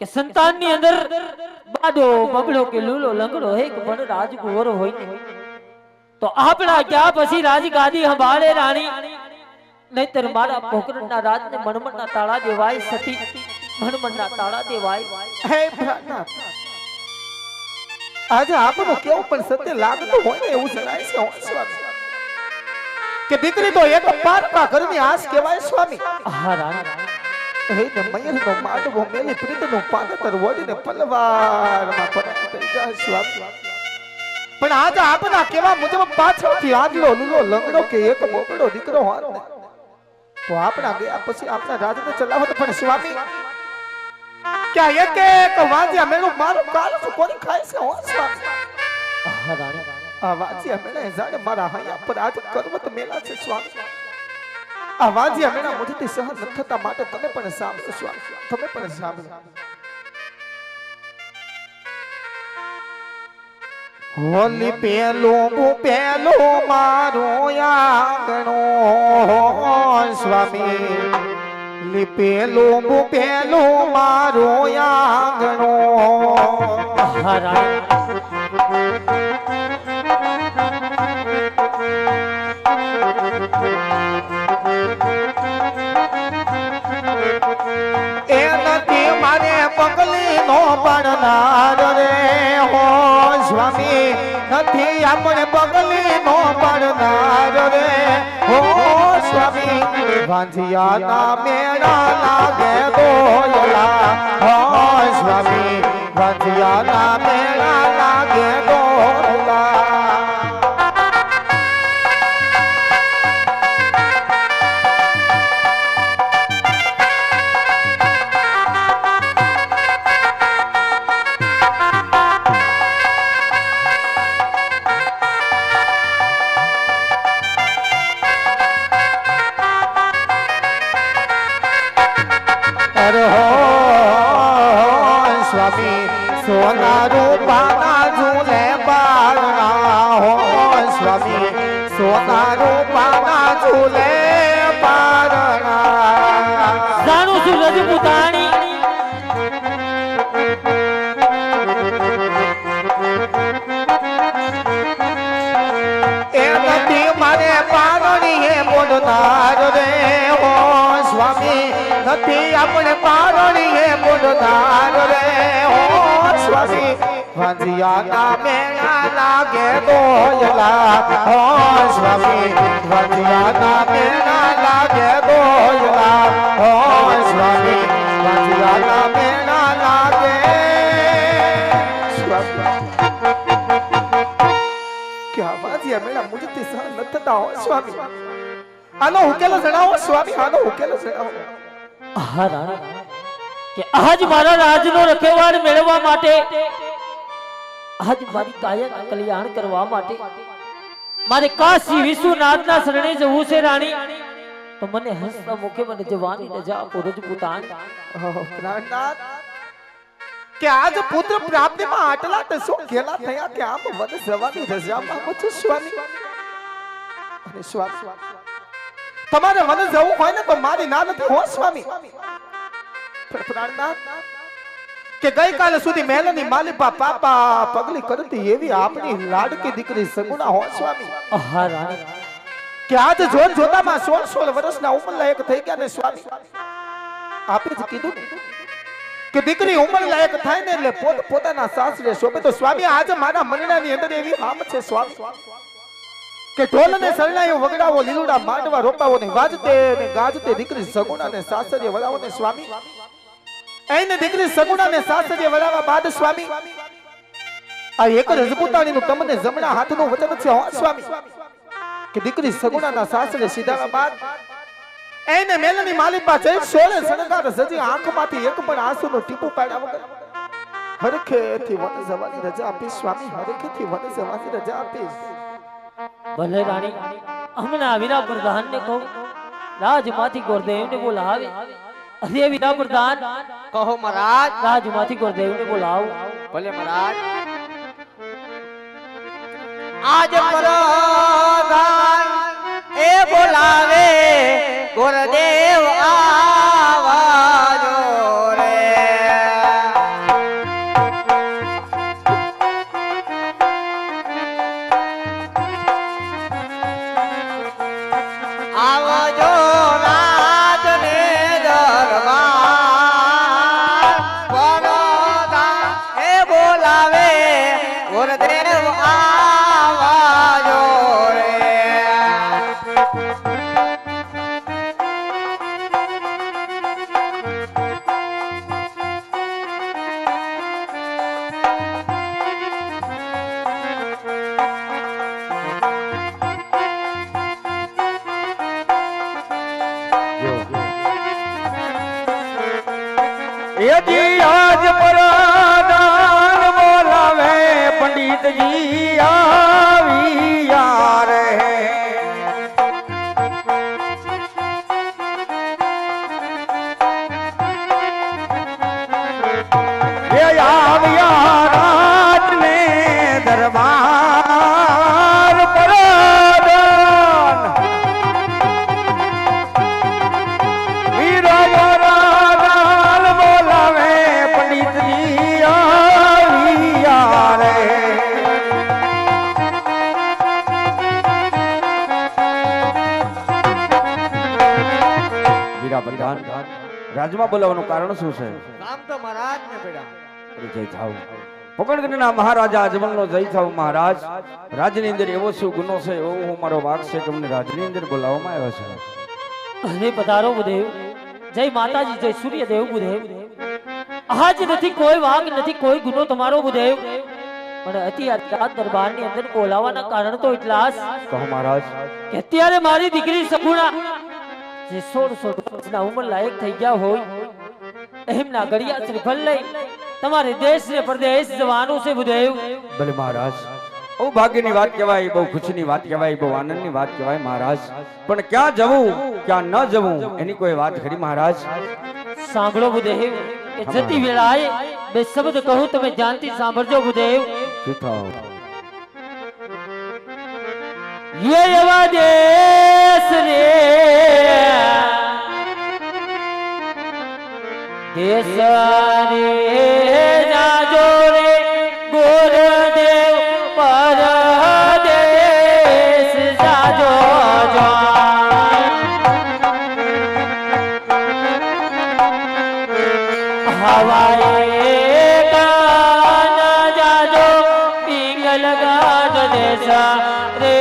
કે સંતાનની અંદર બાદો બબડો કે લૂલો લંગડો હે કે પણ રાજકુંવરો હોય ને તો આપણા ક્યાં પછી રાજગાદી સંભાળે રાણી નહીતર મારા પોકરણના રાજને મણમણના તાળા દેવાય સતી મણમણના તાળા દેવાય હે ભ્રાતા આજે આપણો કેવું પણ સત્ય લાગતું હોય ને એવું જણાય છે સ્વામી કે દીકરી તો એક પારકા ઘરની આસ કહેવાય સ્વામી. હા રાણી હે ને મયરનો માડવો મેલી પ્રીતનું પાનતર વળીને પલવારમાં પડાઈ થઈ જાય સ્વામી. પણ આજે આપના કેવા મુજબ પાછળથી આદલો લૂલો લંગડો કે એક બોકડો દીકરો હોત ને તો આપણા ગયા પછી આપણા રાજને ચલાવત પણ સ્વામી ક્યાં એક એક વાંજ્યા મેળું મારું કાલ કોની ખાય છે હો સ્વામી. હા રાણી આ વાંજ્યા મેળા જાણે મારા હૈયા પર આજ કરવત મેલા છે સ્વામી. આ વાંજ્યા મેળા મુજથી સહન ન થતા માટે તમે પણ સાંભળો સ્વામી, તમે પણ સાંભળો. હોલી પેલો મારો આંગણો સ્વામી લીપેલો મારો આંગણો. હા રાણી એ નથી મારે પગલી નો પડનાર રે હો સ્વામી નથી આપણે પગલી નો પડનાર રે હો સ્વામી. વાંજિયા ના મેળા લાગે દોયલા હો સ્વામી વાંજિયા ના મેળા લાગે દોયલા. સ્વામી સોના રૂપાના ઝૂલે પારણા હો સ્વામી સોના રૂપાના ઝૂલે પારણા. જાણું છું રજપૂતાણી એ નથી મારે પારણી હે બોલનાર રે હો સ્વામી નથી આપણે પારણી હે બોલનાર રે હો સ્વામી. વાંજિયા ના મેળા લાગે દોયલા હો સ્વામી વાંજિયા ના મેળા લાગે દોયલા હો સ્વામી વાંજિયા ના મેળા લાગે સ્વામી. ક્યાં વાંજિયા મેળા મુજથી સહન ન થતા હો સ્વામી. આનો ઉકેલો જણાવો સ્વામી, આનો ઉકેલો જણાવો. હા રાણી કે આજ મારા રાજનો રખેવાળ મેળવવા માટે આજ મારી કાયાનું કલ્યાણ કરવા માટે મારે કાશી વિશ્વનાથના શરણે જવું છે રાણી તો મને હસતા મુખે મને જવાની રજા આપો રજપૂતાણી. પ્રાણનાથ કે આજ પુત્ર પ્રાપ્તિમાં આટલા ટસો ખેલા થયા કે આપ વન જવાની રજા માંગો છો સ્વામી. અને સ્વામી તમારે વન જવું હોય ને તો મારી ના નથી હો સ્વામી. પ્રાણનાથ કે ગઈકાલે સુધી મહેલની માલિપા પાપા પગલી કરતી એવી આપણી લાડકી દીકરી સગુણા હો સ્વામી. હા રાણી કે આજ જોત જોતામાં 16 વર્ષના ઉંમરલાયક થઈ ગયા ને સ્વામી. આપે જ કીધું ને કે દીકરી ઉંમરલાયક થાય ને એટલે પોતાના સાસરે શોભે. તો સ્વામી આજે મારા મનડાની અંદર એવી હામ છે સ્વામી કે ઢોલ ને શરણાઈઓ વગડાવો લીલુડા માંડવા રોપાવો ને વાજતે ને ગાજતે દીકરી સગુણા ને સાસરે વળાવો ને સ્વામી. એને દીકરી સગુણા ને સાસરે વળાવા બાદ સ્વામી આ એક રજપૂતાણીનું તમને જમણા હાથનું વચન છે હો સ્વામી કે દીકરી સગુણાના સાસરે સીધાવા બાદ એને મેલની માલિપા જઈ 16 શણગાર સજી આંખમાંથી એક પણ આંસુનું ટીપું પાડ્યા વગર હરખેથી વન જવાની રજા આપીશ સ્વામી. હરખેથી વન જવાની રજા આપીશ. ભલે રાણી હમણાં વીરા પ્રધાન ને કહું રાજમાંથી ગોરદેવ ને બોલાવે. અરે વીરા પ્રધાન કહો મહારાજ. રાજમાંથી ગોરદેવ ને બોલાવો. ભલે મહારાજ. આજ પ્રધાન એ બોલાવે ગુરુદેવ આવાજો રે. જી આજ પરાદાન બોલાવે પંડિતજી આવ્યા રે એ આવ્યા રાજને દરબાર પરાદાન વીરો પરાદાન બોલાવે પંડિતજી આવ્યા રે વીરા પ્રધાન રાજમાં બોલાવવાનું કારણ શું છે કામ તો મહારાજ ને પેડા જય થાવ પકડગઢના મહારાજા અજમલનો જય થાવ મહારાજ રાજની અંદર એવો શું ગુનો છે એવો હું મારો વાક છે કે મને રાજની અંદર બોલાવવામાં આવ્યો છે અરે પધારો બુદેવ જય માતાજી જય સૂર્યદેવ બુદેવ આજ નથી કોઈ વાગ નથી કોઈ ગુનો તમારો બુદેવ પણ અત્યારે આ દરબારની અંદર બોલાવાના કારણ તો એટલા જ કહો મહારાજ કે અત્યારે મારી દીકરી સગુણા જે 16 વર્ષના ઉંમર લાયક થઈ ગયા હોય એમના ગળિયા શ્રીફળ લઈ તમારે દેશ ને પરદેશ જવાનું છે બુદેવ ભલે મહારાજ બહુ ભાગ્યની વાત કહેવાય બહુ ખુશીની વાત કહેવાય બહુ આનંદની વાત કહેવાય મહારાજ પણ ક્યાં જવું ક્યાં ન જવું એની કોઈ વાત ખરી મહારાજ સાંભળો બુદેવ કે જતી વેળાએ બે શબ્દ કહું તમે ધ્યાનથી સાંભળજો બુદેવ જય થાવ ये एवा देश रे देश रे जाजो रे गुरुदेव परदेश जाजो जो हवाए कान जाजो पिंगल गाज देशा रे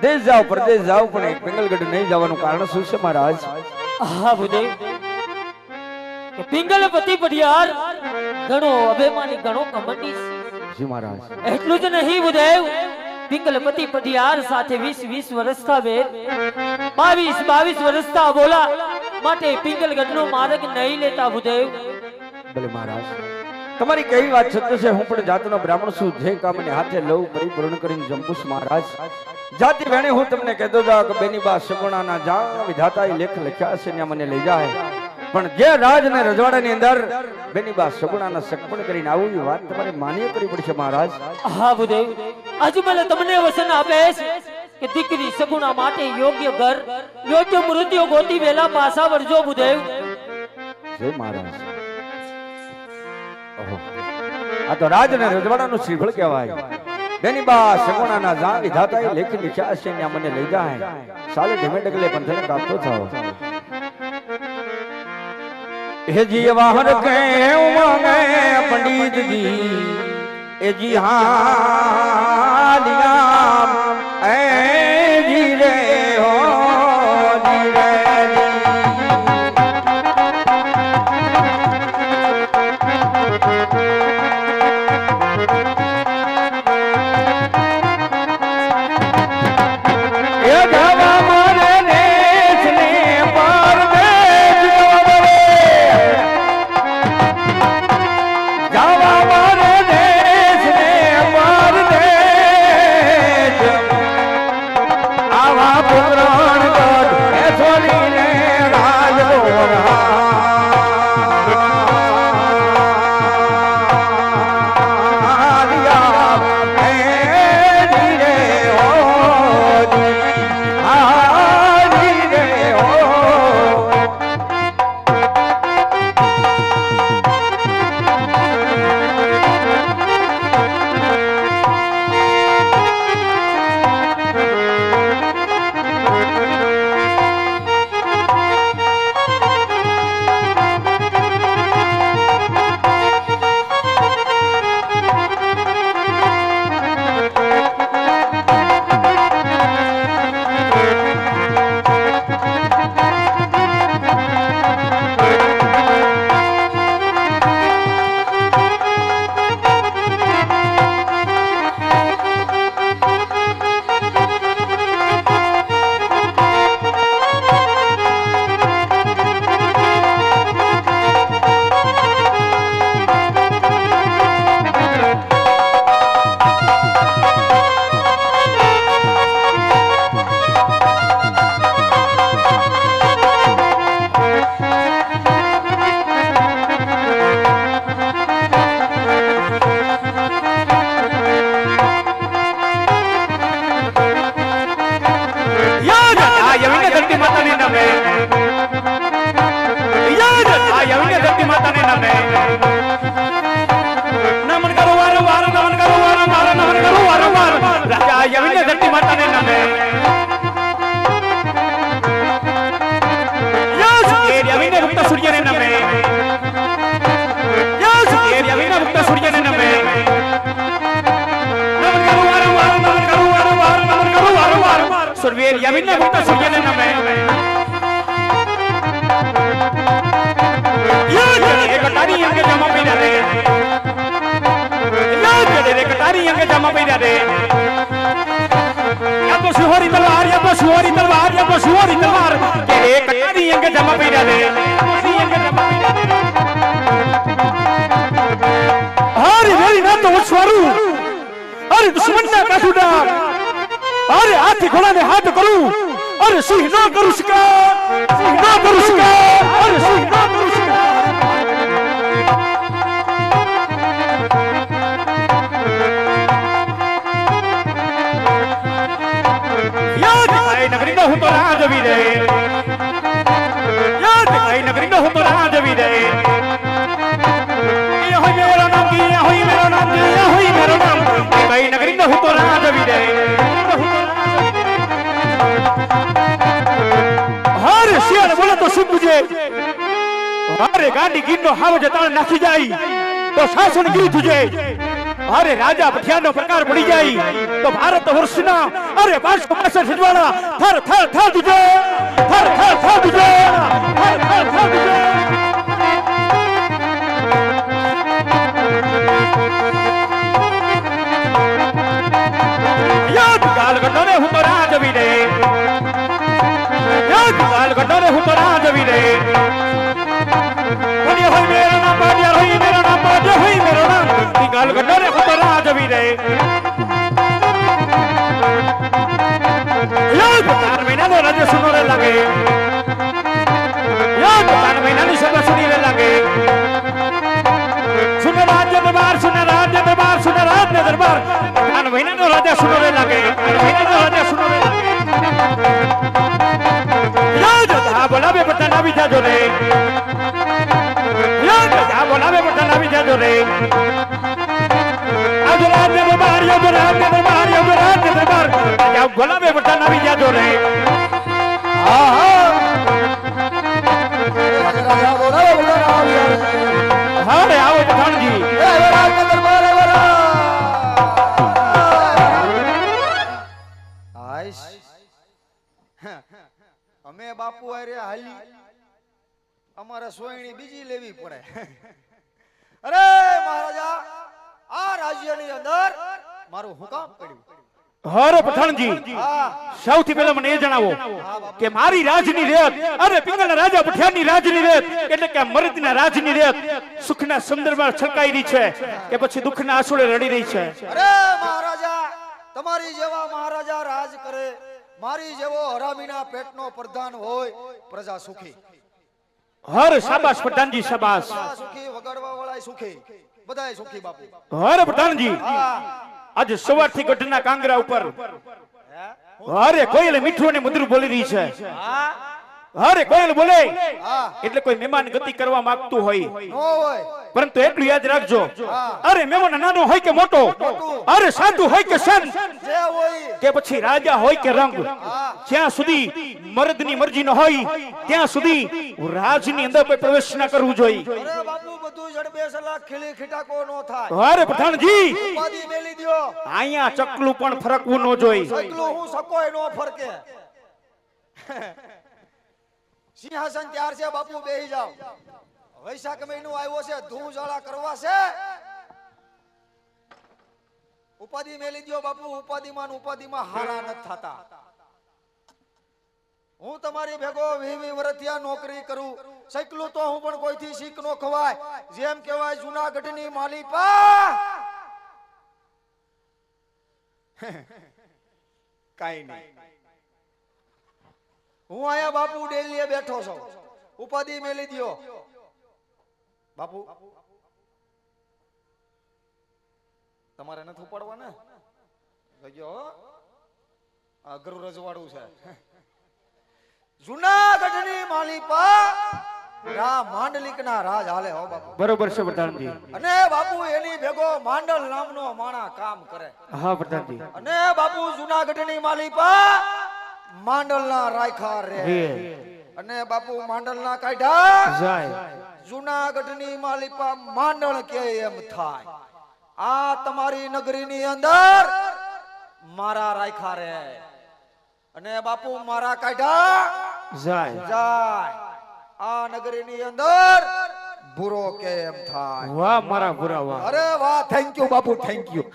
દેશ જાઓ પરદેશ જાઓ પણ એક પિંગલગઢ નહીં જવાનું કારણ શું છે મહારાજ હા બુદેવ કે પિંગલપતિ પઢિયાર ઘણો અભિમાની ઘણો કમંડી જી મહારાજ એટલું જ નહીં બુદેવ પિંગલપતિ પઢિયાર સાથે 20 વર્ષ થા બેર 22 વર્ષ થા બોલા માટે પિંગલગઢનો માર્ગ નહીં લેતા બુદેવ ભલે મહારાજ તમારી કઈ વાત સત્ય છે હું પણ જાતનો બ્રાહ્મણ છું જે કામને હાથે લઉં પરિપૂર્ણ કરીને જંબુસ મહારાજ જાતિ વેણે હું તમને કહેતો જાઉં કે બેની બા સગુણાના જા વિધાતાએ લેખ લખ્યા છે ને મને લઈ જાય પણ જે રાજ ને રજવાડાની અંદર બેની બા સગુણાના સગપણ કરીને આવું વાત તમારે માન્ય કરવી પડશે મહારાજ. હા ભૂદેવ, આજે મને તમને વચન આપે છે કે દીકરી સગુણા માટે યોગ્ય ઘર યોગ્ય મૃત્યુ ગોતી વેલા પાછા વળજો ભૂદેવ. જય મહારાજ. ઓહો, આ તો રાજ ને રજવાડાનું શ્રીફળ કહેવાય. બેની બા સગુણાના જા વિધાતાએ લેખી લીખ્યા છે ને મને લઈ જાય સાલે ઢીમે ડગલે પંથને કાપતો થાવ. हे जी वाहन के उमंगे पंडित जी ए जी हालिया ए जी रे हो जी रे ये जवा मारे देश ने पार अरे दुश्मन ना काटूंगा, अरे हाथी घोड़ा ने हाथ करूं, अरे सिंह ना करूं शिकार, सिंह ना करूं शिकार, अरे सिंह ना करूं शिकार। याद दिखाई नगरी ना हो तो राज भी रे, याद दिखाई नगरी ना हो तो राज भी रे। ये होई मेरा नाम की, ये होई मेरा नाम की, ये होई मेरा नाम की। भाई नगरी ना हो तो राज भी रे। अरे शियाल बोले तो सुन मुझे, अरे गाड़ी गिनो हाव जतान नाखी जाई तो शासन गिरी तुझे, अरे राजा पठियानो प्रकार पड़ी जाई तो भारत वर्षना, अरे 562 हिजवाड़ा थर थर थर तुझे, थर थर थर तुझे, थर थर थर तुझे। याद काल गड्ढे हूँ तो राज भी रे, याद काल गड्ढे हूँ तो राज भी रे। बढ़िया होई मेरा नाम, बढ़िया होई मेरा नाम, बढ़िया होई मेरा नाम। काल गड्ढे हूँ तो राज भी रे। याद 4 महीना नो राज सुनोरे लगे, याद 4 महीना नी દરબાર આન મહિનાનો રાજા સુનો રે લાગે મહિનાનો રાજા સુનો રે લાગે હા બોલાવે પઠાણ આવી જાજો રે હા બોલાવે પઠાણ આવી જાજો રે આજો રાજ દરબાર યો રાજ દરબાર યો રાજ દરબાર આ બોલાવે પઠાણ આવી જાજો રે હા હા રાજા બોલાવે પઠાણ આવી જાજો હા રે આવો પઠાણજી રાજ દરબાર અમે બાપુ આરે હાલી અમારે સોયણી બીજી લેવી પડે અરે મહારાજા આ રાજ્યની અંદર મારું હુકામ પડ્યું હરે પઠાણજી સૌથી પહેલા મને એ જણાવો કે મારી રાજની રેત અરે પિંગલના રાજા પઠિયાની રાજની રેત એટલે કે મરદના રાજની રેત સુખના સમુદ્રમાં છલકાઈ રહી છે કે પછી દુઃખના આંસુડે રડી રહી છે અરે મહારાજા તમારી જેવા મહારાજા રાજ કરે મારી જેવો હરામીના પેટનો પ્રધાન હોય પ્રજા સુખી હર શાબાશ પઠાણજી શાબાશ સુખી વગાડવા વાળા સુખી બધાય સુખી બાપુ હર પઠાણજી આજે સવારથી ગઢના કાંગરા ઉપર અરે કોયલ મીઠું અને મધુર બોલી રહી છે અરે કોયલ બોલે એટલે કોઈ મહેમાન ગતિ કરવા માંગતું હોય પરંતુ એટલું યાદ રાખજો અરે મહેમાન નાનો હોય કે મોટો અરે સાધુ હોય કે સંત કે પછી રાજા હોય કે રંગ જ્યાં સુધી મર્દની મરજી ન હોય ત્યાં સુધી રાજની અંદર કોઈ પ્રવેશ ના કરવું જોઈએ અરે બાપુ બધું જડબે સલાહ ખીલી ખીટાકો નો થાય અરે પઠાણજી ઉપાધિ મેલી દ્યો અહીંયા ચકલું પણ ફરકવું ન જોઈએ ચકલું હું સકોય નો ફરકે સિંહાસન ત્યાર છે બાપુ બેહી જાવ વૈશાખ મહિનો આવ્યો છે ધૂળ જળા કરવા છે ઉપાધિ મેલી દ્યો બાપુ ઉપાધિમાં હારા ન થતા હું તમારી ભેગો 20 વર્ષથી નોકરી કરું સકલું તો હું પણ કોઈથી શીખ નો ખવાય જેમ કહેવાય જૂનાગઢની માલિપા કાઈ નહીં હું આયા બાપુ ડેલીએ બેઠો છું ઉપાધિ મેલી દ્યો બાપુ તમારે નથી ઉપાડવા ને ગયો આ ગરુ રજવાડું છે જૂનાગઢની માલિપા માંડલિકના રાજ હાલે હો બાપુ બરોબર છે પ્રધાનજી અને બાપુ એની ભેગો માંડલ નામનો માણા કામ કરે હા પ્રધાનજી અને બાપુ જૂનાગઢની માલિપા માંડલના રાયખા રે અને બાપુ માંડલના કાઢ્યા જાય જૂનાગઢની માલિપા માંડલ કે એમ થાય આ તમારી નગરીની અંદર મારા રાયખા રે અને બાપુ મારા કાઢ્યા જાય આ નગરીની અંદર ભૂરો કે એમ થાય વાહ મારા ભૂરા વાહ અરે વાહ thank you Bapu thank you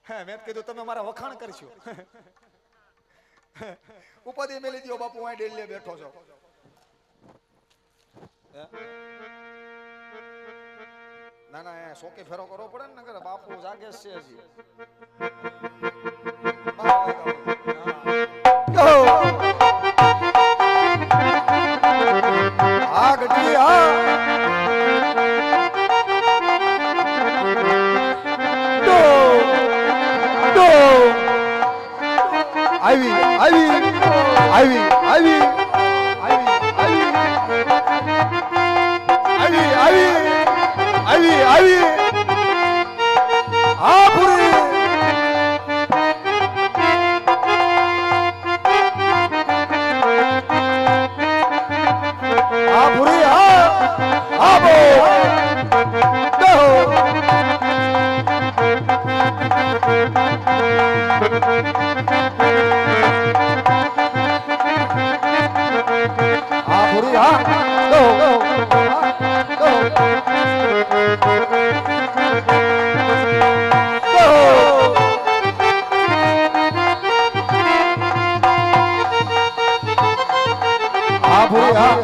મેં કીધું તમે મારા વખાણ કરશો ઉપાધિ મેલી દો બાપુ હું ડેલી બેઠો છો ના ના સોકે ફેરો કરવો પડે ને નકર બાપુ જાગે છે હજી આ ગઢી આવી હા પૂરી હા પૂરી હા બો પૂરી હા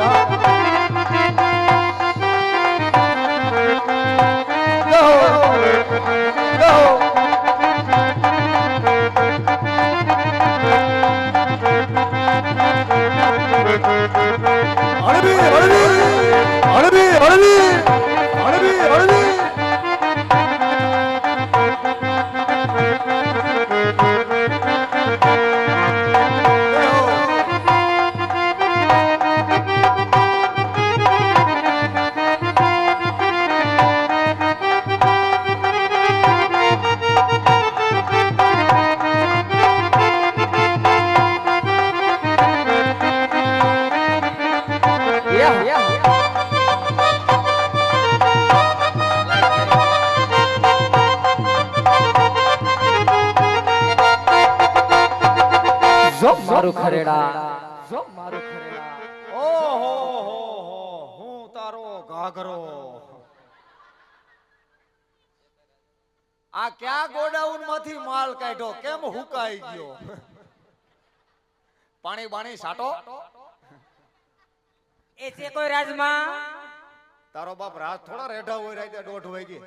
ઘાઘરો આ ક્યાં ગોડાઉન માંથી માલ કાઢ્યો કેમ હુકાઈ ગયો પાણી બાણી સાટો એ છે કોઈ રાજમાં તારો બાપ રાત થોડા રેઢા હોય રાતે 1:30 વાગે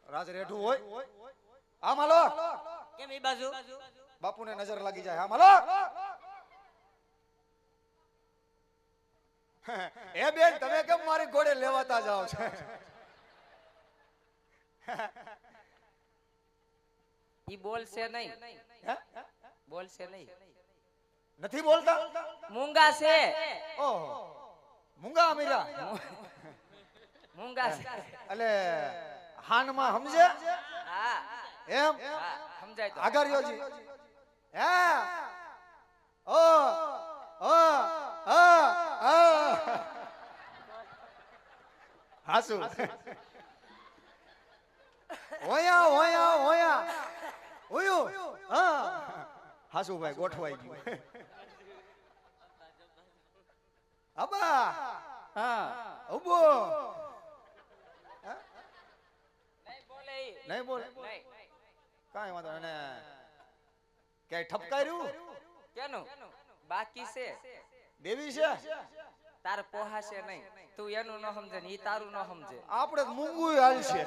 રાજ રેઢું હોય આમ હાલો કેમ એ બાજુ બાપુને નજર લાગી જાય આમ હાલો એ બેન તમે કેમ મારી ઘોડે લેવાતા જાઓ છો ઈ બોલશે નહીં હે? બોલશે નહીં નથી બોલતા મૂંગા છે ઓહો મૂંગા અમીરા મૂંગા છે એટલે હાનમાં સમજે હા એમ હા સમજાય તો આગળયોજી હે ઓ ઓ ઓ ઓ હાસુ ઓયા ઓયા ઓયા ઓયો હા હાસુ ભાઈ ગોઠવાઈ ગયું અબા હા ઉબો નહીં બોલે ઈ. નહીં બોલ નહીં કાંઈ વાંધો અને ક્યાંય ઠપકાર્યું કેનું બાકી છે દેવી છે તાર પોહાશે નહીં તું એનું ન સમજે ને ઈ તારું ન સમજે આપણે મૂંગું હાલ છે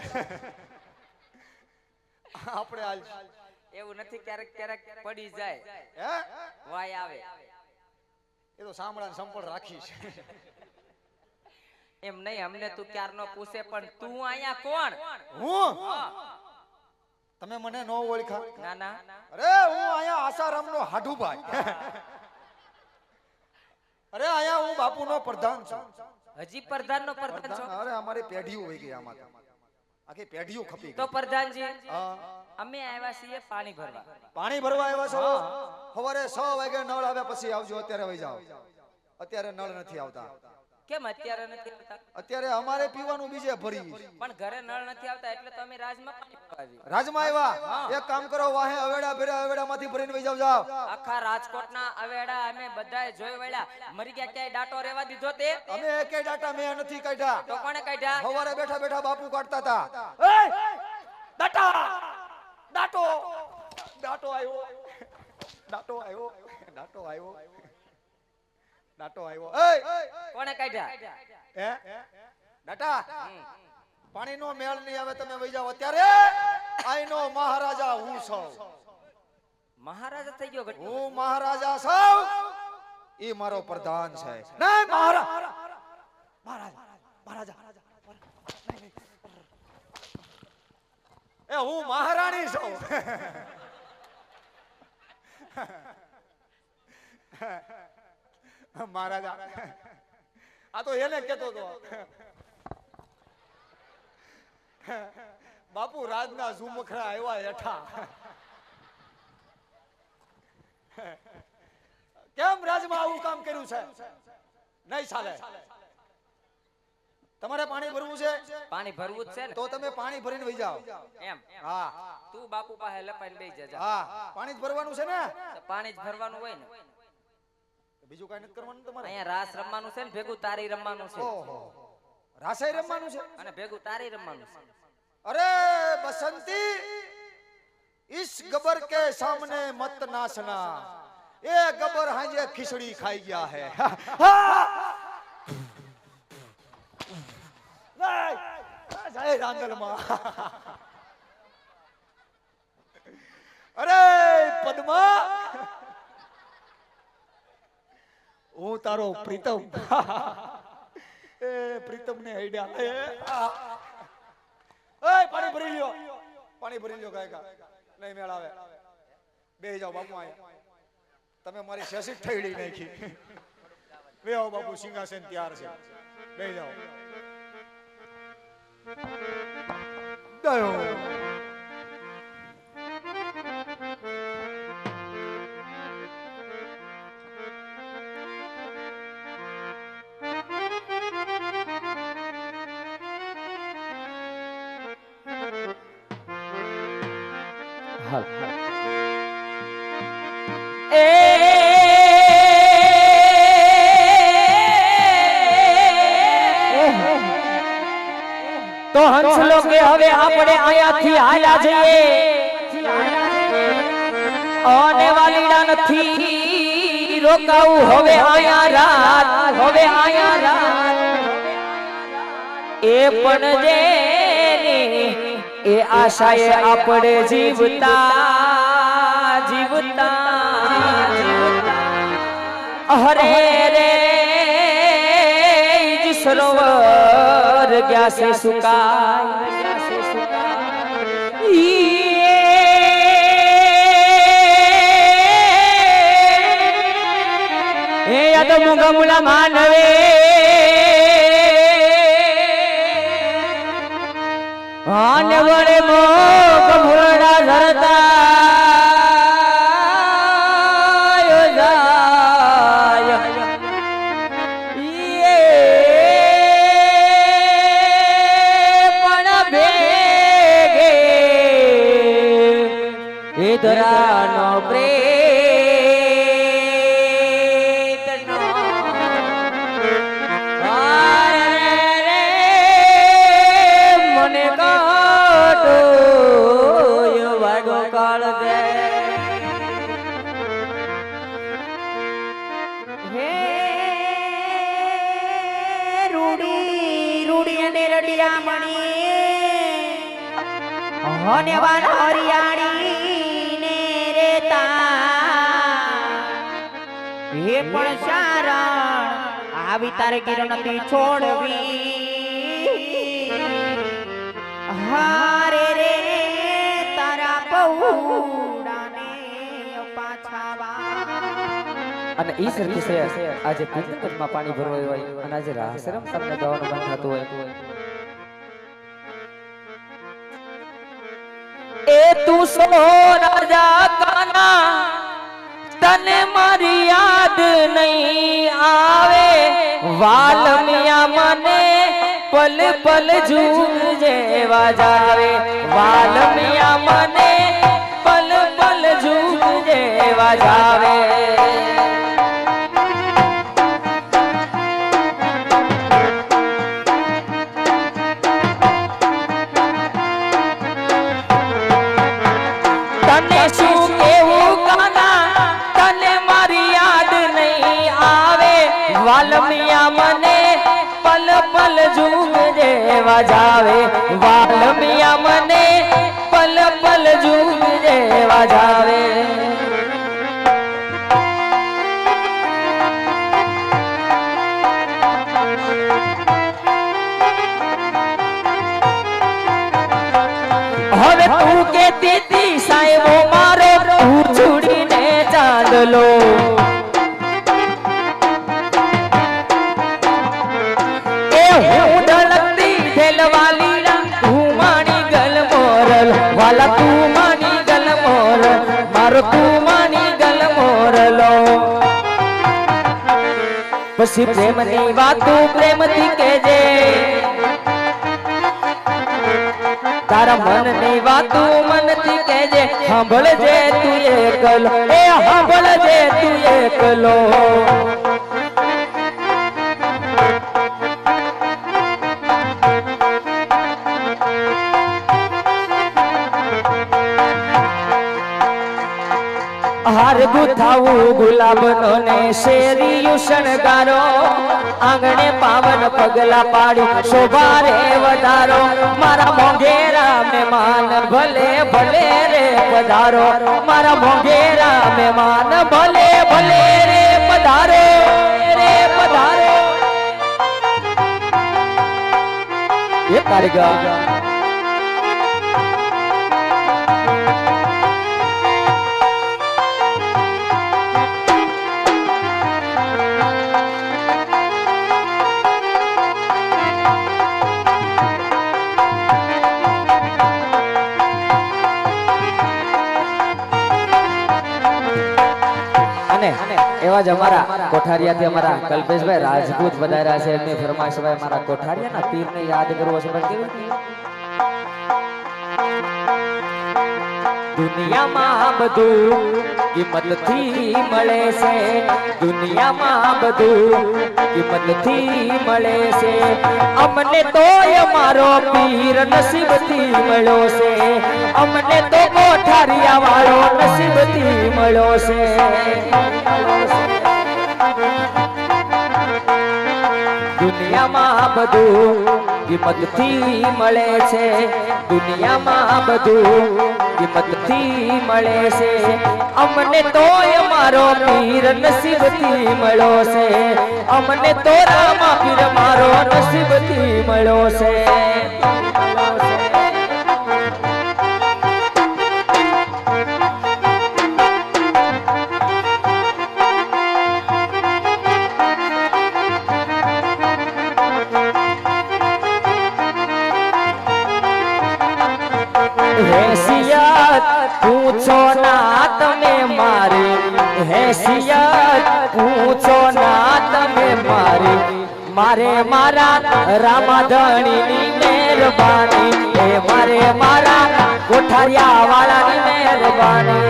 આપણે હાલ છે. એવું નથી ક્યારેક ક્યારેક પડી જાય હે વાય આવે એ તો સાંભળા સંપળ રાખી છે એમ નહીં અમને તું ક્યારનો પૂછે પણ તું અહીંયા કોણ હું તમે મને નો ઓળખા ના ના અરે હું અહીંયા આસારામ નો હાડુભાઈ અરે અહીંયા હું બાપુનો પ્રધાન છું હજી પ્રધાન નો પ્રધાન છો અરે અમારી પેઢીઓ હોય ગઈ આમાં આખી પેઢીઓ ખપી તો ગઈ પ્રધાનજી હા. અમે આવ્યા છીએ પાણી ભરવા પાણી ભરવા આવ્યા છો સવારે 6 વાગે નળ આવ્યા પછી આવજો અત્યારે વઈ જાઓ અત્યારે નળ નથી આવતા કેમ અત્યારે નથી આવતા અત્યારે અમારે પીવાનું બીજે ભરી પણ ઘરે નળ નથી આવતા એટલે તો અમે રાજમાં પાણી ભરવા આવી રાજમાં આવ્યા એક કામ કરો વાહે અવેડા ભર્યા અવેડામાંથી ભરીને વઈ જાવ જાવ આખા રાજકોટના અવેડા અમે બધાય જોઈ વળ્યા મરી ગયા ક્યાંય ડાટો રહેવા દીધો તે અમે એકે ડાટા મેં નથી કાઢ્યા તો કોણે કાઢ્યા સવારે બેઠા બેઠા બાપુ કાઢતા હતા ડાટા ડાટો ડાટો આવ્યો ડાટો આવ્યો ડાટો આવ્યો ડાટો આવ્યો કોણે કાઢ્યા હે ડાટા પાણીનો મેળ નહીં આવે તમે વઈ જાવ અત્યારે આઈનો મહારાજા હું છું મહારાજા થઈ ગયો ઘટનો. હું મહારાજા છું ઈ મારો પ્રધાન છે નહીં મહારાજા મહારાજા એ હું મહારાણી છું મહારાજા આ તો એને કેતો તો બાપુ રાજના ઝુમખરા આવ્યા હેઠા કેમ રાજમાં આવું કામ કર્યું છે નહીં ચાલે તમારે પાણી ભરવું છે પાણી ભરવું જ છે ને તો તમે પાણી ભરીને વઈ જાઓ એમ હા તું બાપુ પાસે લપાઈને બેસી જા હા પાણી જ ભરવાનું છે ને તો પાણી જ ભરવાનું હોય ને બીજું કઈ નથી કરવાનું તમારે અહીંયા રાસ રમવાનું છે ને ભેગું તારી રમવાનું છે ઓહો રાસાઈ રમવાનું છે અને ભેગું તારી રમવાનું છે अरे बसंती इस गबर के सामने मत नाचना ये गबर हाजे खिचड़ी खाई गया है जय रांगल मां अरे पद्मा હું તારો પ્રીતમ એ પ્રીતમ ને આઈડિયા પાણી ભરી લ્યો કાયકા નહીં મેળ આવે બેહી જાઓ બાપુ અહીંયા તમે મારી શેષિત ઠેડી નાખી બે આવો બાપુ સિંહાસન તૈયાર છે બેહી જાઓ દયો તો હંસલો કે હવે આપણે અહીંયાથી હાલ્યા જઈએ અને વાલીડા નથી રોકાવું હવે અહીંયા રાત એ પણ જેની એ આશાએ આપણે જીવતા હરે રે સરોવર ગયા છે સુકાય એ યાદ મુગમુલા માનવે આને વડે મોગ ભૂરડા ધરતા ધરાનો પ્રેતનો મને કાટો વાગો કાળ દે હે રૂડી અને રડિયા મણી હોને વાન હરિયાળી હે પણ શારણ આવી તારે કિરણથી છોડવી હારે રે તારા પૌડાને પાછાવા અને ઈ સરખી છે આજે પિતૃકમાં પાણી ભરવાયું હોય અને આજે રાસરમ તમને ગાવાનું મન થતું હોય એ તું સો રાજા કાના તને મારી યાદ નહીં આવે વાલમિયા મને પલ પલ જૂન જેવા જાવે વાલમિયા મને પલ પલ જૂન જેવા જાવે તને શું કેવું કાના વાલમિયા મને પલ પલ જૂગ જેવા જાવે વાલમિયા મને પલ પલ જૂગ જેવા જાવે હવે તું કેતી તી સાહેબો મારો છોડીને ચાંદલો વાલા તું માની ગલ મોર મારો તું માની ગલ મોરલો પછી પ્રેમની વાતું પ્રેમથી કહેજે તારા મનની વાતું મનથી કહેજે સાંભળજે તું એકલો એ સાંભળજે તું એકલો હાર ગુથાવું ગુલાબનો ને શેરીયું શણગારો આંગણે પાવન પગલા પાડી શોભા રે વધારો મારા મોંઘેરા મહેમાન ભલે ભલે રે પધારો મારા મોંઘેરા મહેમાન ભલે ભલે રે પધારો એ કારીગર એવા જ અમારા કોઠારિયાથી અમારા કલ્પેશભાઈ રાજપૂત વધાર્યા છે એમની ફરમાઈશભાઈ અમારા કોઠારિયાના પીરને યાદ કરવો છે પણ કેવી દુનિયામાં બધું કિંમતથી મળે છે, દુનિયામાં બધું કિંમતથી મળે છે, અમને તો મારો પીર નસીબથી મળ્યો છે, અમને તો કોઠારિયા વાળો નસીબથી મળ્યો છે. દુનિયામાં બધું કિંમતથી મળે છે, દુનિયામાં બધું કિંમતથી મળે છે, અમને તો મારો પીર નસીબથી મળ્યો છે, અમને તો રામા પીર મારો નસીબથી મળ્યો છે. हैसियत पूछो ना તમે મારી, हैसियत પૂછો ના તમે મારી, મારે મારા રામાધણીની મહેરબાની, એ મારે મારા કોઠારિયા વાળાની મહેરબાની.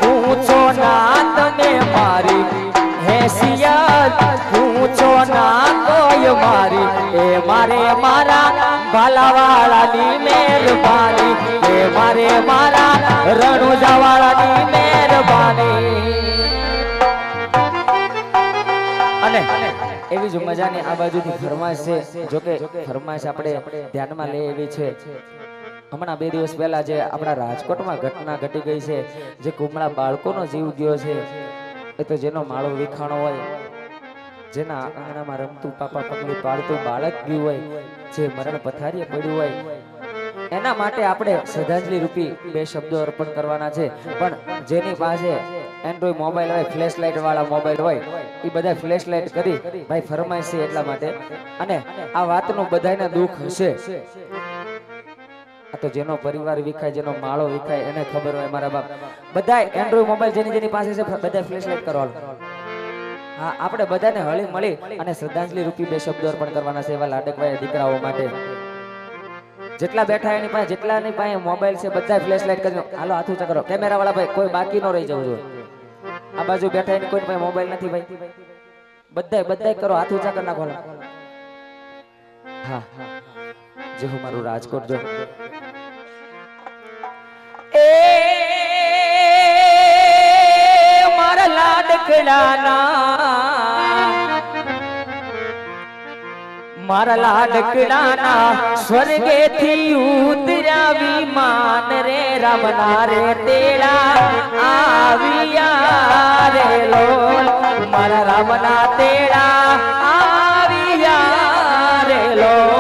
પૂછો ના તમે મારી, हैसियत પૂછો ના કોઈ મારી, એ મારે મારા ભાલાવાળાની મહેરબાની, એ મારે મારા રણુજાવાળાની મહેરબાની. અને એવી જ મજાની આ બાજુથી ફરમાઈશ છે, જોકે ફરમાઈશ આપણે ધ્યાનમાં લઈએ એવી છે. હમણાં 2 દિવસ પહેલા જે આપણા રાજકોટમાં ઘટના ઘટી ગઈ છે, જે કુમળા બાળકોનો જીવ ગયો છે, એ તો જેનો માળો વિખાણો હોય, જેના આંગણામાં રમતું પાપા પગલી પાડતું બાળક ગયું હોય, જે મરણ પથારીએ પડ્યું હોય, એના માટે આપણે શ્રદ્ધાંજલિ રૂપી 2 શબ્દો અર્પણ કરવાના છે. પણ જેની પાસે એન્ડ્રોઈડ મોબાઈલ હોય, ફ્લેશ લાઇટ વાળા મોબાઈલ હોય, એ બધા ફ્લેશ લાઇટ કરી ભાઈ ફરમાઈશ છે એટલા માટે. અને આ વાતનું બધાને દુઃખ હશે, તો જેનો પરિવાર વિખાય, જેનો માળો વિખાય, એને ખબર હોય. મારા બાપ બધા એન્ડ્રોઈડ મોબાઈલ જેની પાસે છે બધા ફ્લેશ લાઇટ કરો. હા, આપણે બધાને હળી મળી અને શ્રદ્ધાંજલિ રૂપી 2 શબ્દો અર્પણ કરવાના છે એવા લાડકભાઈ દીકરાઓ માટે. જેટલા બેઠા એની પાસે, જેટલાની પાસે મોબાઈલ છે બધા ફ્લેશ લાઇટ કરી. હાલો હાથ ઊંચા કરો કેમેરા વાળા ભાઈ, કોઈ બાકી ન રહી જવું જોઈએ. આ બાજુ બેઠા એની કોઈ પાસે મોબાઈલ નથી ભાઈ, બધા કરો, હાથ ઊંચા કરી નાખો. હા હા, જે હું મારું રાજકોટ જો એ મારા લાડકડાના સ્વર્ગેથી ઉતર્યા વિમાન રે, રામના રે તેડા આવ્યા રે લોલ, મારા રામના તેડા આવ્યા રે લોલ.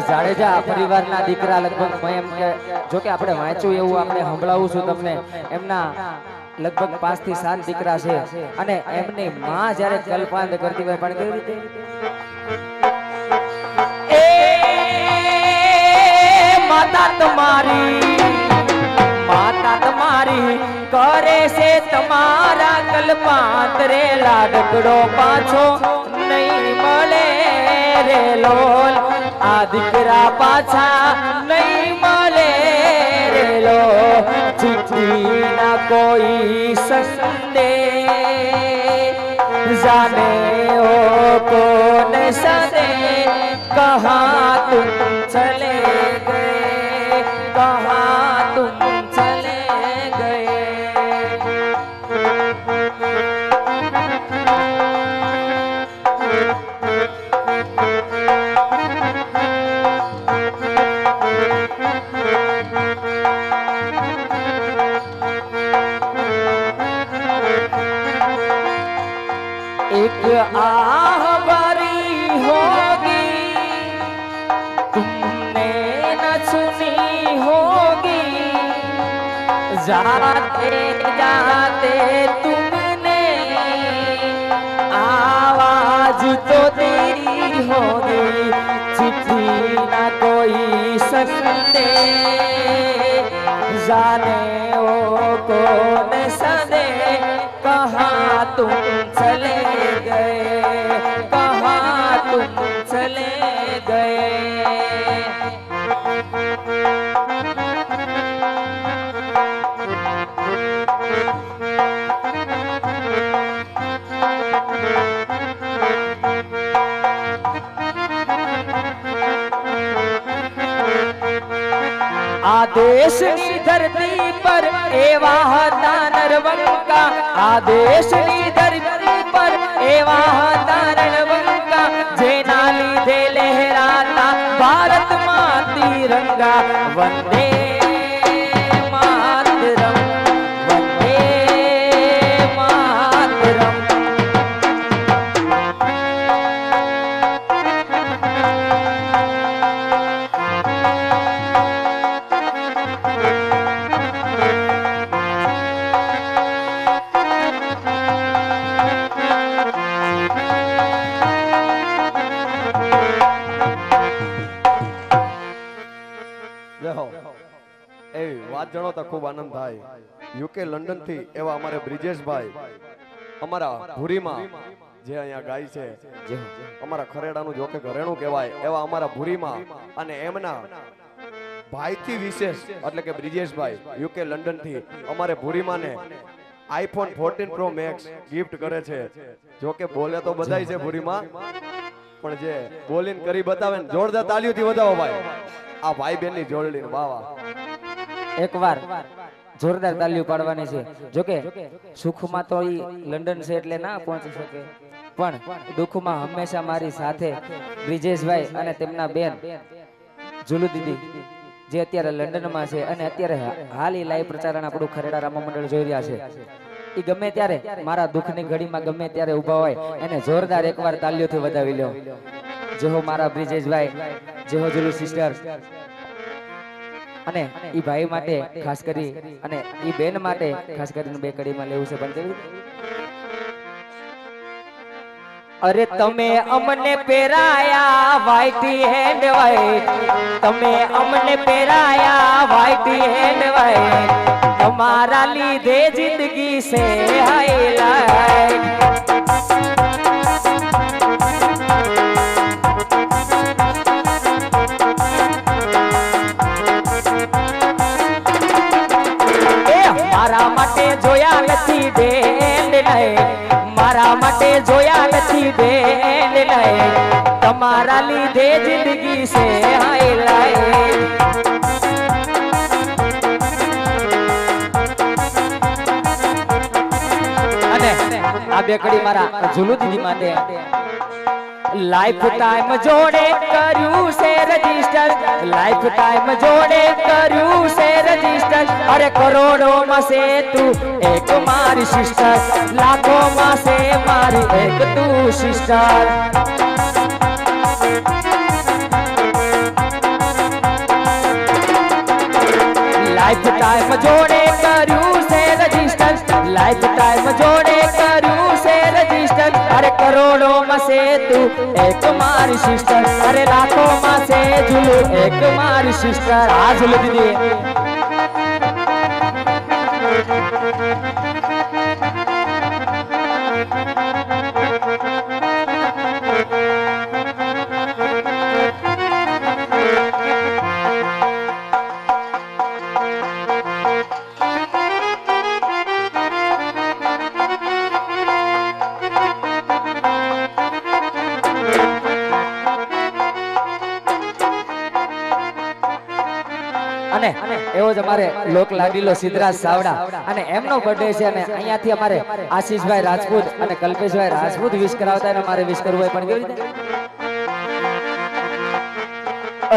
જાડેજા પરિવારના દીકરા લગભગ એમ કે, જો કે આપણે વાંચ્યું એવું આપણે સંભળાવું છું તમને, એમના લગભગ 5 થી 7 દીકરા છે. અને એમની માં જ્યારે કલ્પાંત કરતી હોય પણ કેવી રીતે એ માતા તમારી કરે છે તમારા કલ્પાંત રે, લાડકડો પાછો નહીં મળે રે લોલ, આ દીકરા પાછા નહીં મળે રે લો. ચિઠ્ઠી ના કોઈ સંદે જાને હો કોન સદે, કહા તુમ ચલે ગए, કહા તુમ ચલે ગए. एक आह भरी होगी तुमने जाते जाते तुमने आवाज तो तेरी होगी, चिट्ठी ना कोई सकते, जाने वो कौन सदे, कहाँ तुम चले गए, कहाँ तुम चले गए। आदेशनी धरती पर एवाह दानरवंका, आदेशनी धरती पर एवाह दानरवंका, जेना लीधे लहराता भारत मां तिरंगा, वंदे मातरम, वंदे मातरम। વાત જાણો તો ખૂબ આનંદ થાય। યુકે લંડન થી એવા અમારે બ્રિજેશભાઈ અમારા ભૂરીમાં જે અહીંયા ગાય છે, જે અમારા ખરેડાનું જો કે ઘરેણું કહેવાય એવા અમારા ભૂરીમાં અને એમના ભાઈથી વિશેષ એટલે કે બ્રિજેશભાઈ યુકે લંડન થી અમારે ભૂરીમાને આઈફોન 14 પ્રો મેક્સ ગિફ્ટ કરે છે। જો કે બોલે તો બધાય છે ભૂરીમાં, પણ જે બોલીને કરી બતાવે ને જોરદાર તાળીઓથી વધાવો ભાઈ આ ભાઈ બેનની જોડણીને વાવા। એકવાર જોરદાર તાલીઓ પાડવાની છે। જોકે સુખમાં તો ઈ લંડન છે એટલે ના પહોંચી શકે, પણ દુઃખમાં હંમેશા મારી સાથે બ્રિજેશભાઈ અને તેમના બેન જુલુ દીદી જે અત્યારે લંડનમાં છે અને અત્યારે હાલ ઈ લાઈવ પ્રચારણ આપણું ખરેડા રામા મંડળ જોઈ રહ્યા છે। ઈ ગમે ત્યારે મારા દુઃખની ઘડીમાં ગમે ત્યારે ઊભા હોય એને જોરદાર એકવાર તાલીઓથી વધાવી લ્યો। જે હો મારા બ્રિજેશભાઈ, જે હો જુલુ સિસ્ટર, અને ઈ ભાઈ માટે ખાસ કરી અને ઈ બેન માટે ખાસ કરીને બે કડીમાં લેવું છે। પણ અરે તમે અમને પહેરાયા વ્હાઈટ હેન્ડ વ્હાઈટ, તમે અમને પહેરાયા વ્હાઈટ હેન્ડ વ્હાઈટ, તમારા લીધે જિંદગી સે હાઈલાઈટ। મારા માટે જોયા નથી બેન લાઈટ, મારા માટે જોયા નથી બેન લાઈટ, તમારા લીધે જિંદગી સે હાઈલાઈટ। અને આ બે કડી મારા ઝુલુ દીદી માટે લાઈફ ટાઈમ જોડે કર્યું છે રજીસ્ટર, લાઈફ ટાઈમ જોડે કર્યું છે રજીસ્ટર, અરે કરોડો માં છે તું એક મારી સિસ્ટર, લાખો માં છે મારી એક તું સિસ્ટર। લાઈફ ટાઈમ જોડે કર્યું છે રજીસ્ટર, લાઈફ ટાઈમ જોડે કર્યું છે રજીસ્ટર, અરે કરોડો માં છે તું એક મારી સિસ્ટર, અરે લાખો માં છે ઝુલુ એક મારી સિસ્ટર। આ ઝુલુ દીદી અને એવો જ અમારે લોક લાડીલો સિદ્ધરાજ સાવડા અને એમનો બર્થડે છે અને અહીંયાથી અમારે આશીષભાઈ રાજપૂત અને કલ્પેશભાઈ રાજપૂત વિશ કરાવતા અને અમારે વિશ કરવું હોય પણ કેવી રીતે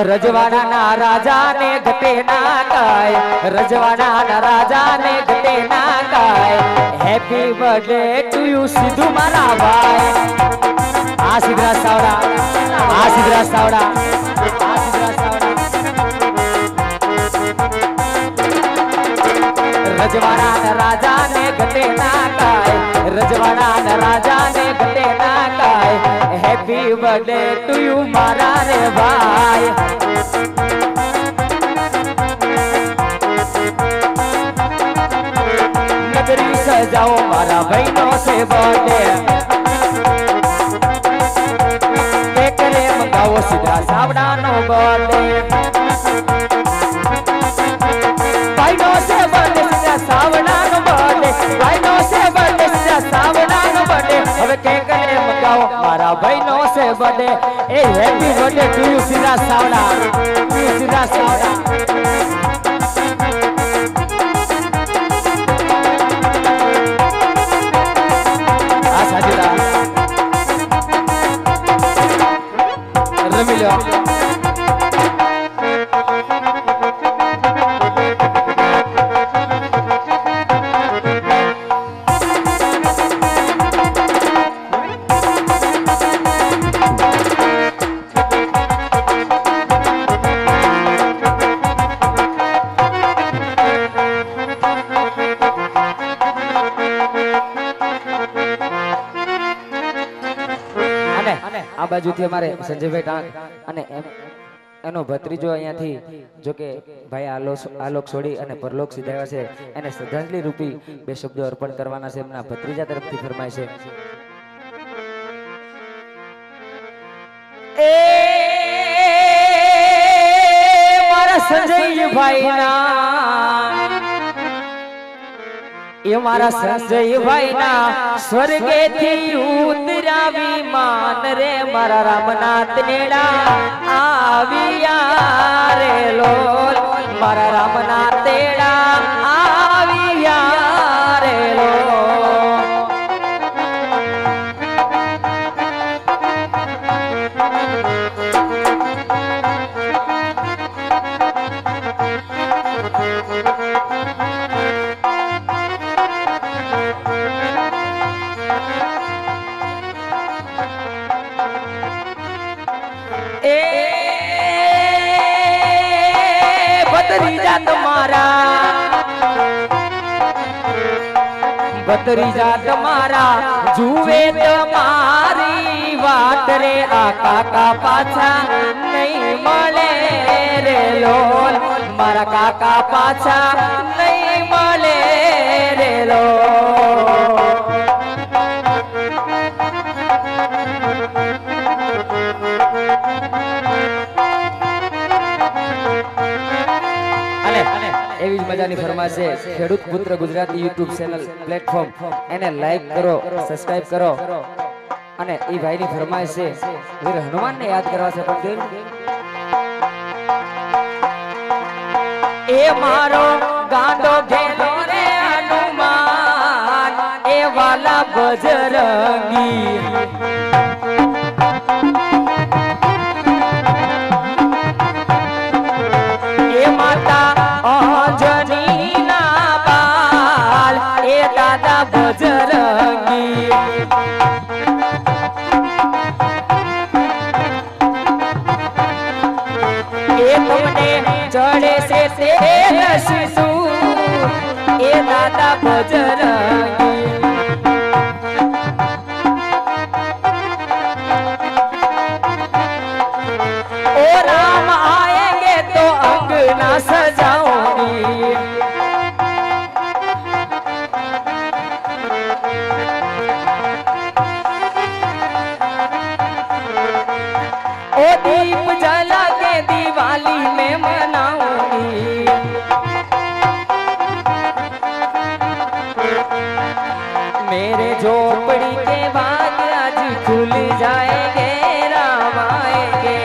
રજવાડાના રાજાને ઘટે ના ગાય, રજવાડાના રાજાને ઘટે ના ગાય, happy birthday to you Sidhu મારા ભાઈ। આ સિદ્ધરાજ સાવડા, આ સિદ્ધરાજ સાવડા, આ સિદ્ધરાજ સાવડા। રજવાડા ને રાજા ને ઘટે ના કાય, રજવાડા ને રાજા ને ઘટે ના કાય, હેપી બર્થડે ટુ યુ મારા રે ભાઈ। નગરી સજાઓ મારા ભાઈનો છે બર્થડે, કેકરે મંગાવો સીધા સાવડાનો બર્થડે, ભાઈનો છે બર્થડે સીધા સાવડાનો બર્થડે, ભાઈનો છે બર્થડે સીધા સાવડાનો બર્થડે, હવે કેકરે મંગાવો મારા ભાઈનો છે birthday, A happy birthday to you સીધા સાવડા, સીધા સાવડા। રમી લો આ બાજુથી અમારે સંજયભાઈ ટાંક અને એનો ભત્રીજો અહીંયાથી જો કે ભાઈ આલોક છોડી અને પરલોક સીધાયા છે, એને શ્રદ્ધાંજલિ રૂપી બે શબ્દો અર્પણ કરવાના છે, એમના ભત્રીજા તરફથી ફરમાય છે। એ મારા સંજયભાઈ ના, એ મારા સંજયભાઈ ના સ્વર્ગેથી ઉતરાવી માન રે, મારા રામના તેડા આવ્યા રે લોલ, મારા રામના તેડા આવ્યા રે લોલ। ભત્રીજા તમારા જુએ તમારી વાટ રે, આ કાકા પાછા નહીં મળે રે લોલ, મારા કાકા પાછા નહીં મળે રે લોલ। એવી જ મજાની ફરમાશ છે, ખેડૂત પુત્ર ગુજરાતી યુટ્યુબ ચેનલ પ્લેટફોર્મ એને લાઈક કરો, સબસ્ક્રાઇબ કરો, અને એ ભાઈની ફરમાશ છે વીર હનુમાનને યાદ કરવા છે, પણ એ મારો ગાંડો ઘેલો રે હનુમાન, એ વાલા બજરંગી, એ માતા અંજની ના બાલ, એ દાદા બજરંગી, એ તમને ચડે છે તેલ સિંદૂર, એ દાદા બજરંગી, ओ राम आएंगे तो अंगना सजाऊंगी, ओ दीप जला के दिवाली में मनाऊंगी, मेरे झोपड़ी के बाग आज खुल जाएंगे, राम आएंगे।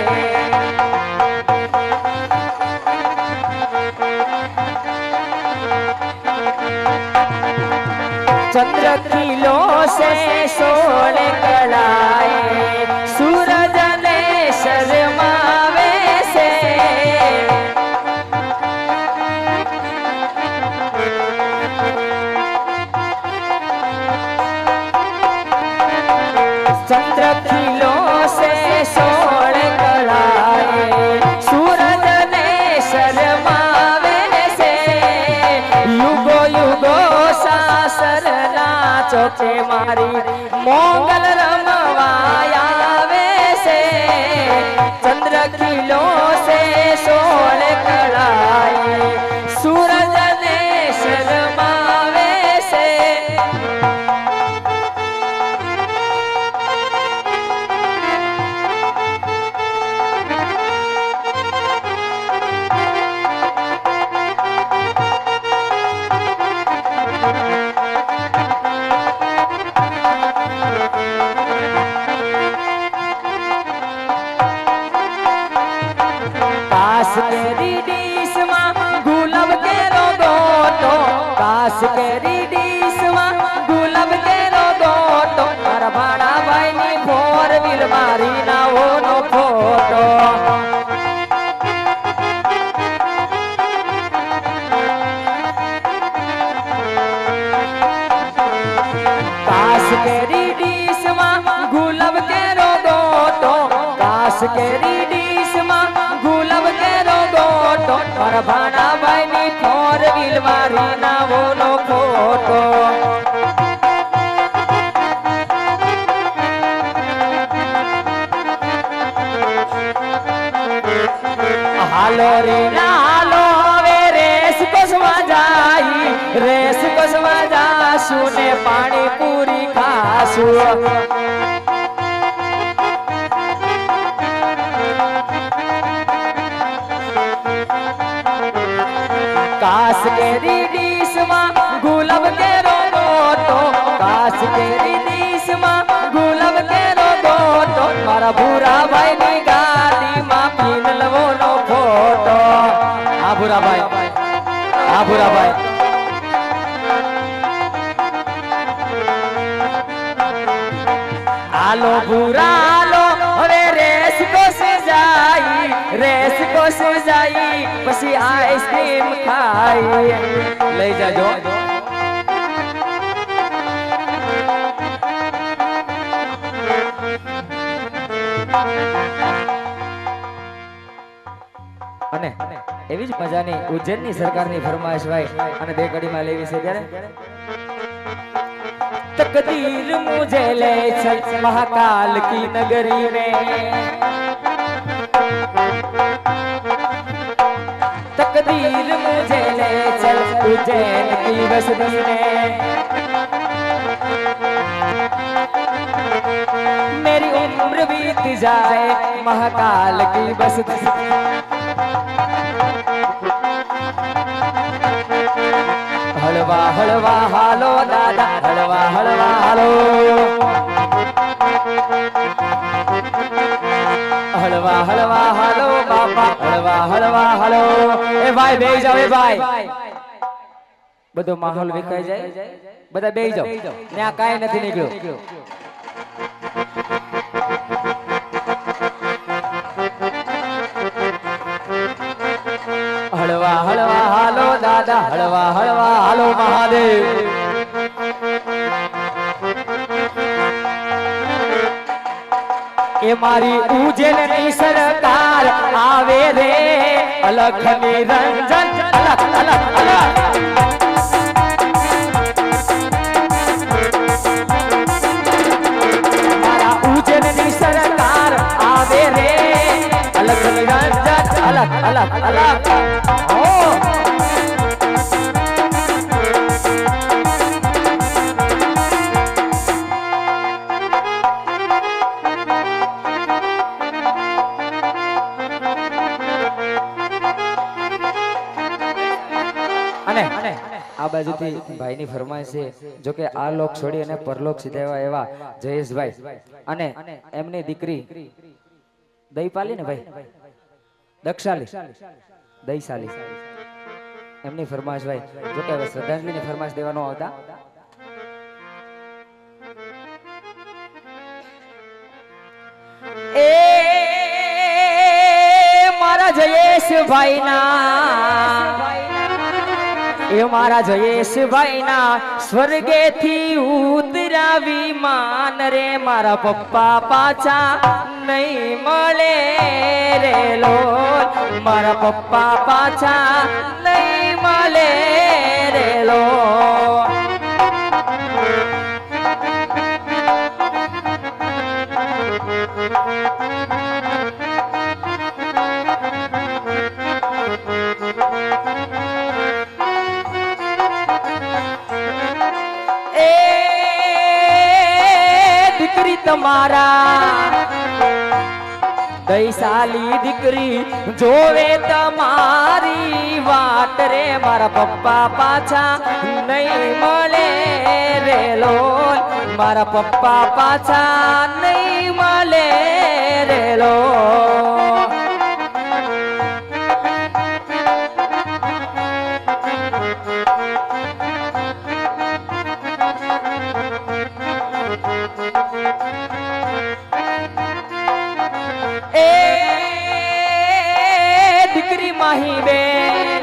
चंद्र किलो से सोने कड़ाए, सूरज ने शर्मावे से, चंद्र किलो से सोने कड़ाए, सूरज ने शर्मावे से, युगो युग ચોકે મારી મોગલ રમવા આવે છે ચંદ્ર ખીલો છે સોળ કળાએ સૂરજ ને શરમાવે છે કાશ કેરી ડીશમાં ગુલાબ કેરો ગોટો કાશ કેરી ડીશમાં ગુલાબ કેરો ગોટો મારા ભાણાભાઈની ફોર વ્હીલ મારી નાઓનો ફોટો કાશ કેરી ડીશમાં ગુલાબ કેરો ગોટો કાશ કેરી ડીશમાં ગુલાબ કેરો ગોટો મારા ભાણાભાઈની ફોર વ્હીલ મારી નાઓનો ફોટો હાલો રે ના હાલો હવે રેસ કોસમાં જાય રેસ કોસમાં જાશું ને પાણી પૂરી ખાશું કાશ કેરી ડીશમાં ગુલાબ કેરો ગોટો કાશ કેરી ડીશમાં ગુલાબ કેરો ગોટો મારા ભૂરાભાઈની ગાડીમાં પીનલવોનો ફોટો આ ભૂરાભાઈ આ ભૂરાભાઈ આલો ભૂરા આલો હવે રેસ કોસે જાય પછી આઈસ્ક્રીમ ખાઈ લઈ જાજો અને એવી જ મજાની ઉજ્જૈનની સરકારની ફરમાઈશ ભાઈ અને બે કડીમાં લેવી છે ત્યારે तकदीर मुझे ले चल महाकाल की नगरी में तकदीर मुझे ले चल उज्जैन की बस्ती में मेरी उम्र बीत जाए महाकाल की बस्ती हलवा हलवा हालो दादा हलवा हलवा हालो हलवा हलवा हालो बापा हलवा हलवा हालो ए भाई બેહી જાવ એ ભાઈ બધો માહોલ વિખાઈ જાય બધા બેહી જાવ ને આ કાઈ નથી નીકળ્યો हलवा हलवा हालो दादा हलवा हलवा हालो महादेव ए मारी उज्जैन ની સરકાર આવે રે અલખ નિરંજન અલખ અલખ અલખ મારા ઉજ્જૈન ની સરકાર આવે રે અલખ નિરંજન અલખ અલખ અલખ ઓ આ બાજુથી ભાઈની ફરમાઈશ છે જો કે આ લોક છોડી અને પરલોક સીધા એવા જયેશભાઈ અને એમની દીકરી દહીપાલી ને ભાઈ દક્ષાલી દહીશાલી એમની ફરમાઈશ ભાઈ જો કે હવે શ્રદ્ધાંજલિની ફરમાઈશ દેવાનો આવતા એ મારા જયેશભાઈ ના એ મારા જયેશભાઈ ના સ્વર્ગેથી ઉતરા વિમાન રે મારા પપ્પા પાછા નહીં મળે રે લોલ મારા પપ્પા પાછા નહીં મળે રે લોલ તમારા દઈસાલી દીકરી જોવે તમારી વાટ રે મારા પપ્પા પાછા નહીં મળે રે લોલ મારા પપ્પા પાછા નહીં મળે રે લોલ દીકરી માહી બેન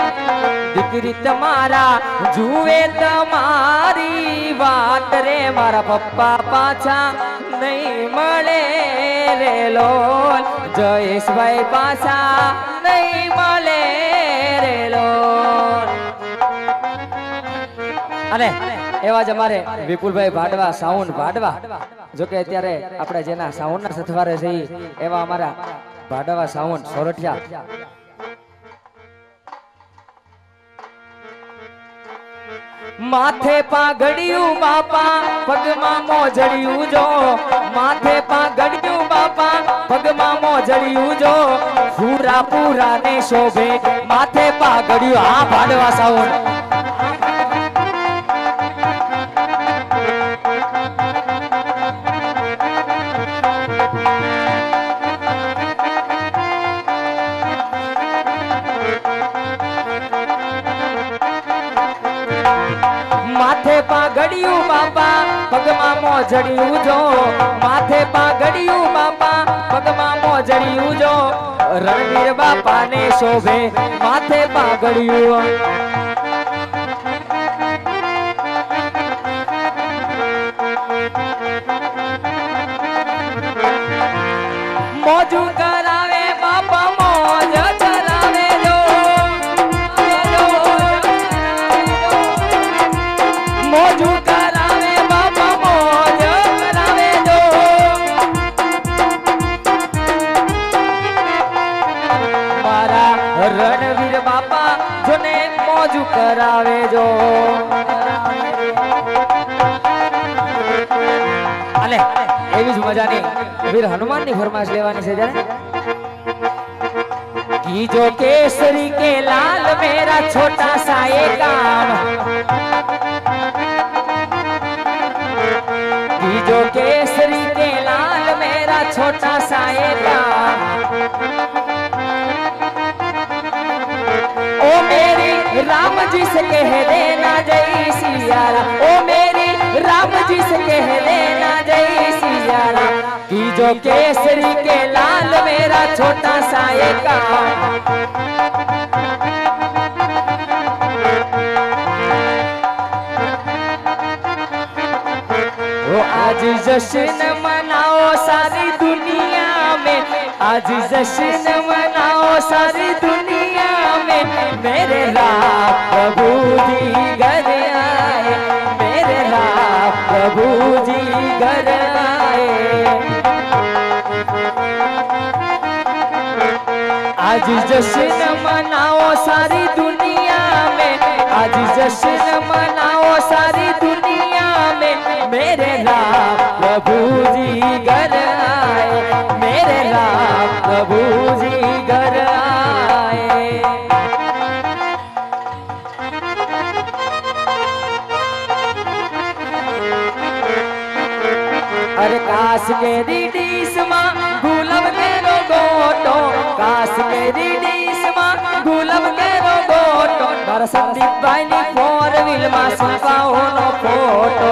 દીકરી તમારા જુએ તમારી વાટ રે મારા પપ્પા પાછા નહીં મળે રે લોલ જયેશભાઈ પાછા નહીં મળે રે લોલ અને એવા જ અમારે વિપુલભાઈ ભાડવા સાઉન્ડ ભાડવા જોકે અત્યારે આપણે જેના સાઉન્ડના સથવારે છે એવા અમારા ભાડવા સાઉન્ડ સોરઠિયા માથે પાઘડિયું બાપા પગમાં મોજડિયું જો માથે પાઘડિયું બાપા પગમાં મોજડિયું જો પૂરા પૂરા ને શોભે માથે પાઘડિયું આ ભાડવા સાઉન્ડ માથે પાઘડિયું બાપા પગમાં મોજડિયું જો માથે પાઘડિયું બાપા પગમાં મોજડિયું જો રણવીર બાપાને શોભે માથે પાઘડિયું મોજું કરાવે બાપા મોજ કરાવે જો મોજું કરાવે બાપા મોજ કરાવે જો મારા રણવીર બાપા જોને મોજું કરાવે જો અને એવી જ મજાની વીર હનુમાનની ફરમાશ લેવાની છે જાણે कीजो केसरी के लाल मेरा छोटा सा ये काम कीजो केसरी के लाल मेरा छोटा सा ये काम ओ मेरी राम जी से कह देना जय सियारा ओ मेरी राम जी से कह देना जय सियारा कीजो केसरी के लाल मेरा छोटा सा ये काम आज जश्न मनाओ सारी दुनिया में आज जश्न मनाओ सारी दुनिया में मेरे राम प्रभु जी घर आए मेरे राम प्रभु जी घर आए आज जश्न मनाओ सारी दुनिया में आज जश्न मनाओ सारी दुनिया में मेरे राम प्रभु जी घर आए मेरे राम प्रभु जी घर आए अरे काश के दीदीस माँ गुलाब के रो गोटो काश के दीदीस माँ गुलाब के रो गोटो मारा संदीप भाई ने 4 व्हील माँ संपाओ नो फोटो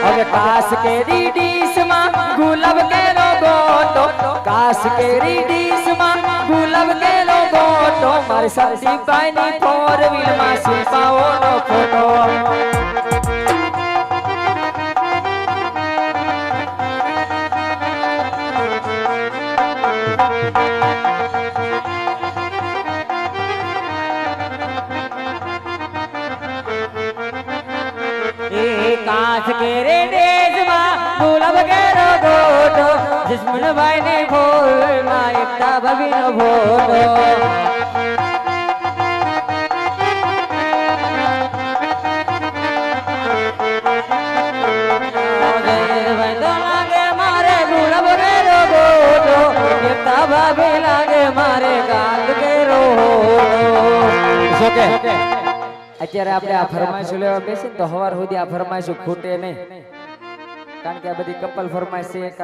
अरे काश के दीदीस माँ गुलाब के रो गोटो काश के दीदीस माँ गुलाब के रो गोटो मारे संदीप भाई ने 4 व्हील माँ संपाओ नो फोटो कांच के रे देशमा गुलाब के रो गोटो जिस्मन भाई ने भोल मायता भवी न भोटो ભાભી લાગે મારે ગાલ કેરો શું કે અત્યારે આપણે આ ફરમાઈશું લેવા બેસી તો સવાર સુધી આ ફરમાઈશું ખૂટે નહીં કારણ કે આ બધી કપલ ફરમાઈશ છે એક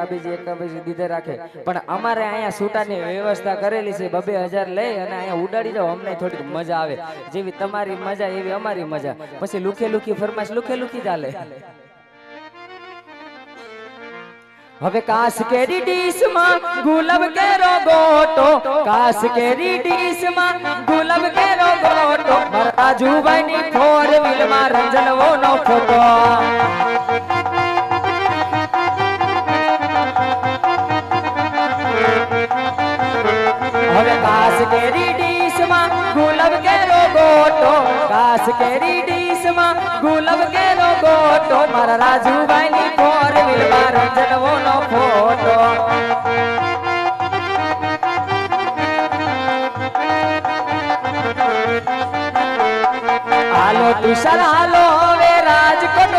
બીજી દીધે રાખે પણ અમારે અહીંયા સૂટાની વ્યવસ્થા કરેલી છે 2000 લઈ અને અહીંયા ઉડાડી જાવ અમને થોડીક મજા આવે જેવી તમારી મજા એવી અમારી મજા પછી લુખી ફરમાઈશ લુખી ચાલે હવે કાસ કેરી ડીશ માં ગુલાબ કેરો ગોટો કાસ કેરી ડીશ માં ગુલાબ કેરો ગોટો મારા રાજુભાઈ ની 4 વ્હીલ માં રંજનવો નો ફોટો હવે કાસ કેરી ડીશ માં ગુલાબ કેરો ગોટો કાસ કેરી ડીશ માં ગુલાબ કેરો ગોટો મારા રાજુભાઈ ની 4 વ્હીલ માં રંજનવો નો ફોટો હાલો તુષાર હાલો હવે રાજકોટ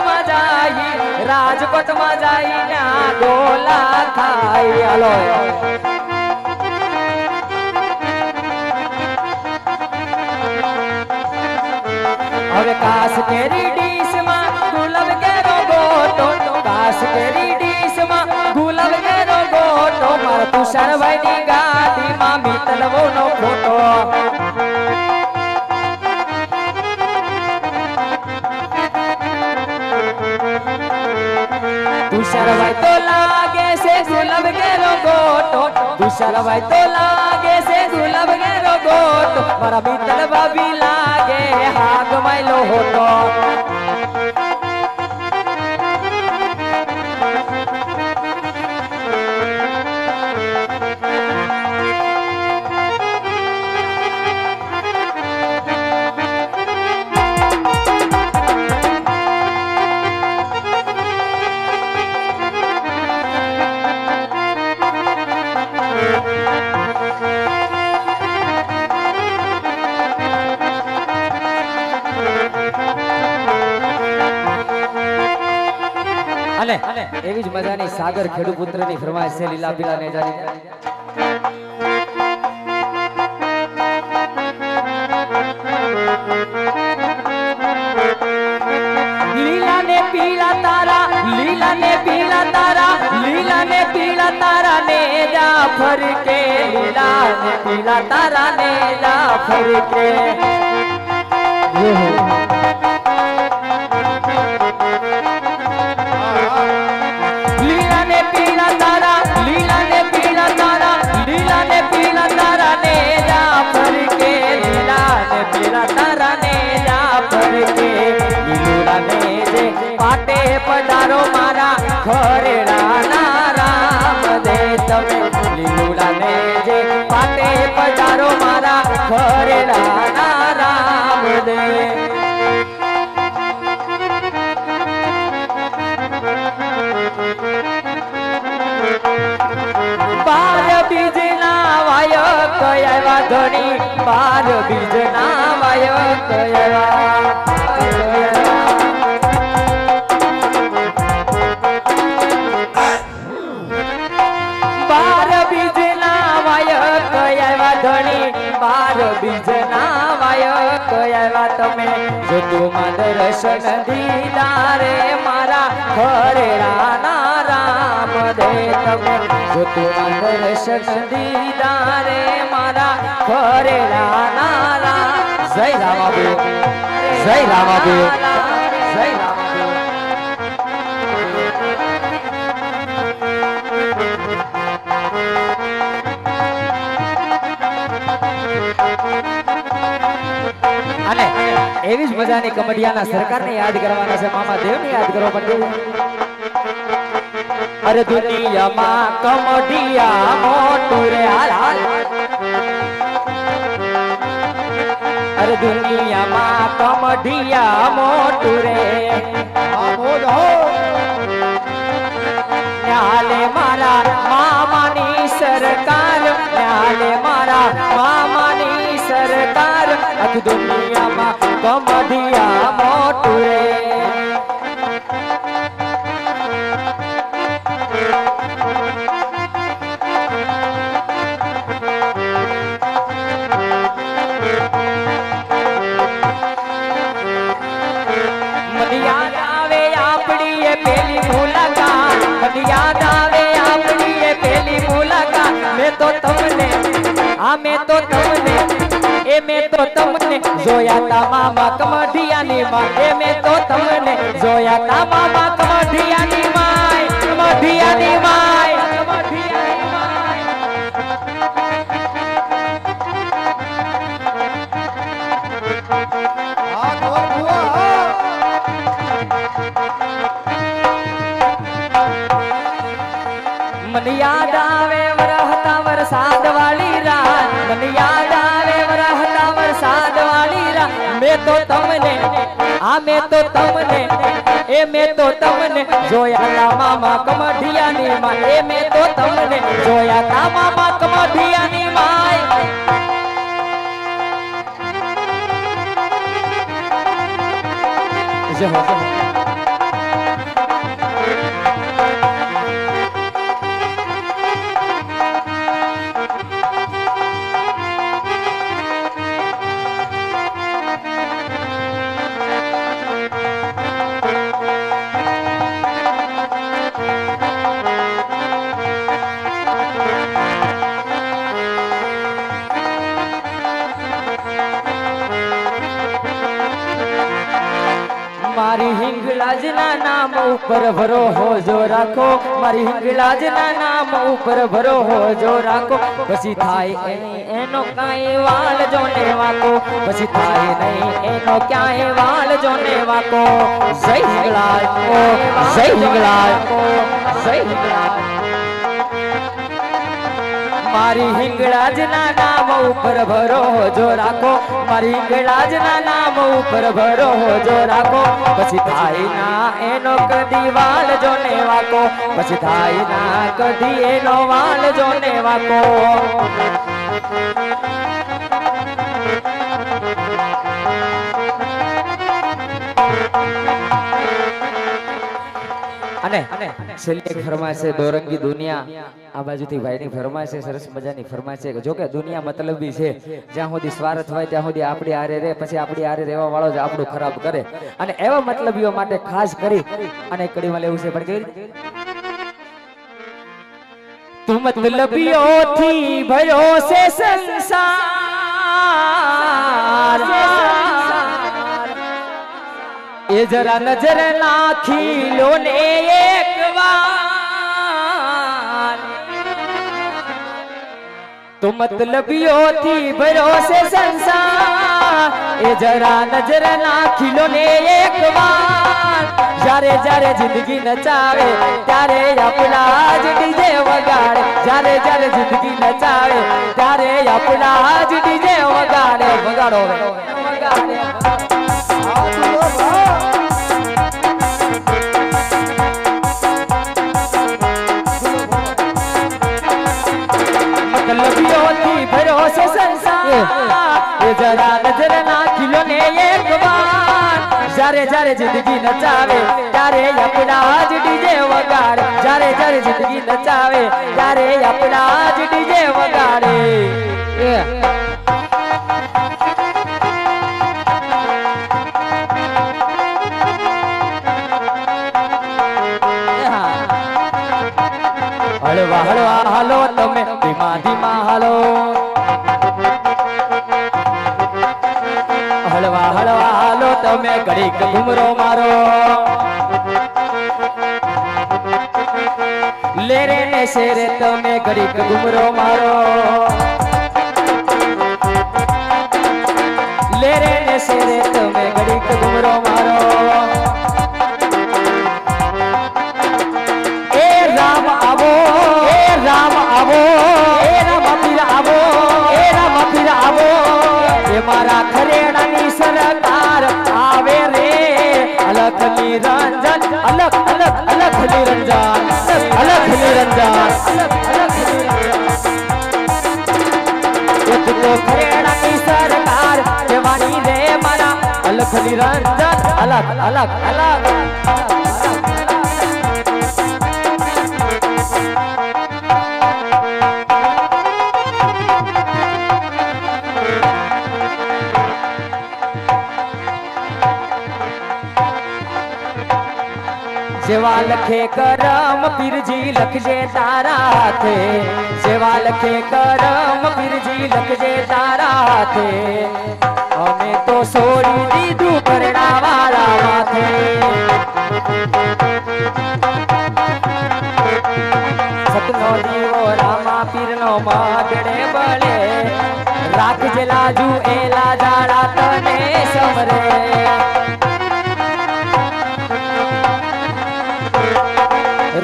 માં જાય ના ગોલા ખાઈ હાલો હવે કાસ કેરી ડીશ માં ગુલાબ કેરો ગોટો કાસ કેરી ડીશ માં ગુલાબ કેરો ગોટો મારા તુષારભાઈ ની ગાડી માં મિતલવો નો ફોટો તુષારભાઈ તો લાગે છે ગુલાબ કેરો ગોટો તુષારભાઈ તો લાગે છે ગુલાબ કેરો ગોટો મારા મિતલ ભાભી લાગે હાગ માયલો હોતો અને એવી જ મજાની સાગર ખેડૂ પુત્રની ફરમાઈશ છે લીલા પીલા ને જાની લીલા ને પીલા તારા લીલા ને પીલા તારા લીલા ને પીલા તારા ને જા ફર કે લીલા ને પીલા તારા ને જા ફર કે પાટે પધારો મારા ખરેડા ના રામ દે તમે લીલુડા ને જે પાટે પધારો મારા ખરેડા ના રામ દે બાર બીજ ના વાય કયા ધણી બાર બીજ ના વાય કયા બીજના વાય કયા તમે જો તું દર્શન દીધા રે મારા ખરેડા ના રામ દે તમે જો તું દર્શન દીધા રે મારા ખરેડા ના રામ જય રામાબુ જય રામાબુ જય રામાબુ અને એવી જ મજાની કમડિયાના સરકારને યાદ કરવાના છે મામા દેવને યાદ કરો પણ અરે દુનિયામાં કમડિયા મોટું રે હાલ હાલ અરે દુનિયામાં કમડિયા મોટું રે ન્યાલે મારા મામાની સરકાર ન્યાલે મારા મામાની સરકાર આખી દુનિયામાં કમડિયા મોટું રે મને યાદ આવે આપણી એ પહેલી મુલાકાત મેં તો તમને મેં તો તમને જોયા તા મામા કમઢિયાની માં મેં તો તમને જોયા તા મામા કમઢિયાની માય કમઢિયાની માય કમઢિયાની માય મને યાદ આવે વરહતા વરસાદ વાળી રાત મને યાદ આવે વરહતા વરસાદ વાળી રાત મેં તો તમને મેં તો તમને જોયા તા મામા કમઢિયાની માં મેં તો તમને જોયા તા મામા કમઢિયાની માય જય હો મારી હિંગળાજના નામ ઉપર ભરોહો જો રાખો મારી હિંગળાજના નામ ઉપર ભરોહો જો રાખો પછી થાય એનો કાંઈ વાલ જો ને વાકો પછી થાય નહીં એનો ક્યાંય વાલ જો ને વાકો જય હિંગળાજ જય હિંગળાજ જય હિંગળાજ મારી હિંગળાજના નામ ઉપર ભરોહો જો રાખો મારી હિંગળાજના નામ ઉપર ભરોહો જો રાખો પછી થાય ના એનો કદી વાલ જો ને વાકો પછી થાય ના કદી એનો વાલ જો ને વાકો અને છેલ્લી એક ફરમાઈશ છે દોરંગી દુનિયા આ બાજુથી ભાઈની ફરમાઈશ છે સરસ મજાની ફરમાઈશ છે જો કે દુનિયા મતલબી છે જ્યાં સુધી સ્વાર્થ હોય ત્યાં સુધી આપણી આરે રહે પછી આપણી આરે રહેવા વાળો જ આપણું ખરાબ કરે અને એવા મતલબીઓ માટે ખાસ કરી અને કડીમાં લેવું છે પણ કેવી રીતે તું મતલબીઓથી ભર્યો છે સંસાર એ જરા નજર નાખી લો ને એક વાર તો મતલબીઓથી ભર્યો છે સંસાર એ જરા નજર નાખી લો ને એક વાર જ્યારે જ્યારે જિંદગી નચાવે ત્યારે આપણા જ ડીજે વગાડે જ્યારે જ્યારે જિંદગી નચાવે ત્યારે આપણા જ ડીજે વગાડે વગાડો વગાડે મતલબીઓથી ભર્યો છે સંસાર એ જરા નજર નાખી લો ને એક વાર જ્યારે જ્યારે જિંદગી નચાવે ત્યારે આપણા જ ડીજે વગાડે જ્યારે જ્યારે જિંદગી નચાવે ત્યારે આપણા જ ડીજે વગાડે હળવા હળવા હાલો તમે ધીમા ધીમા હાલો હળવા હળવા હાલો તમે ઘડીક ઘુમરો મારો લેરે ને શેરે તમે ઘડીક ઘુમરો મારો લેરે ને શેરે તમે ઘડીક ઘુમરો મારો એ રામ આવો એ રામ આવો એ રામ પીર આવો એ રામ પીર આવો એ મારા ખરેડાની સરકાર આવે રે અલખ નિરંજન અલખ અલખ અલખ નિરંજન અલખ નિરંજન અલખ નિરંજન તો ખરેડાની સરકાર જવાની રે મારા અલખ નિરંજન અલખ અલખ અલખ જેવા લખે કરમ પીરજી લખજે તારા હાથે, જેવા લખે કરમ પીરજી લખજે તારા હાથે, અમે તો છોડી દીધું કરડા વાળા માથે. સતનો દીવો રામા પીરનો માગડે બળે, રાખજે લાજુ એલા જાડા તને સમરે.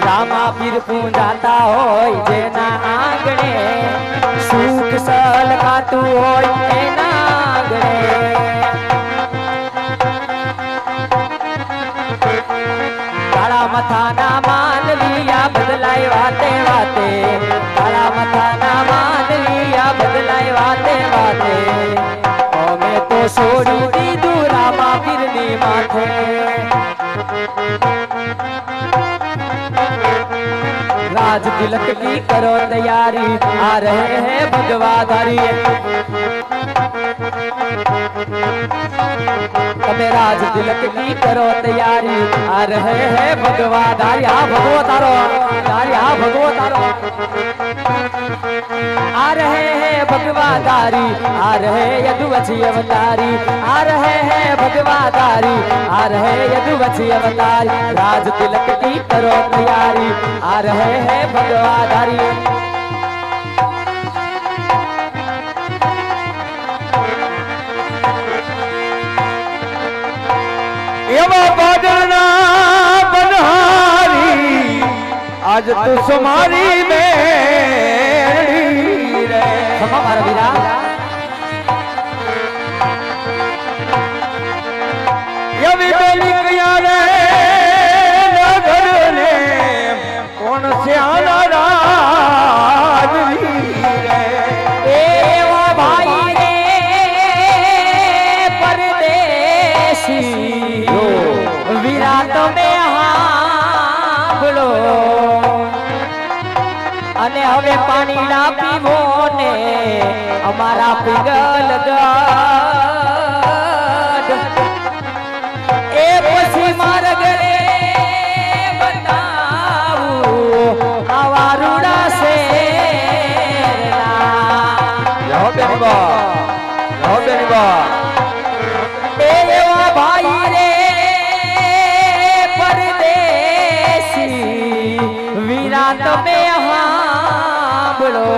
રામા પીર પૂંજાતા હોય જેના આંગણે, સુખ સલકાતું હોય એના આંગણે. કાળા મથાના માનલિયા બદલાય વાતે વાતે, કાળા મથાના માનલિયા બદલાય વાતે વાતે, અમે તો છોડી દીધું રામા પીરની માથે. राज तिलक की करो तैयारी, आ रहे हैं भगवाधारी. તમે રાજ તિલક की करो तैयारी, आ रहे हैं भगवाधारी. आ भगवत तारो धारी, आ भगवत तारो आ रहे हैं भगवाधारी, आ रहे यदुवंशी अवतारी, आ रहे हैं भगवाधारी, आ रहे यदुवंशी अवतारी. राज तिलक की करो तैयारी, आ रहे हैं भगवाधारी. એવા બાદળના બનહારી આજ તું સમારી મેળી રે. સમા મારા વીરા એવી બેલી કયા રે નગર ને કોણ છે આના રાજવી રે. એવા ભાઈ રે પરદેશી, વીરા તમે સાંભળો, અને હવે પાણી ના પીવો ને અમારા પિંગલ ગઢ. એ પછી મારા ગળે બતાવું આવા રૂડા શેરના. એવા ભાઈ રે પરદેશી, વીરા તમે સાંભળો,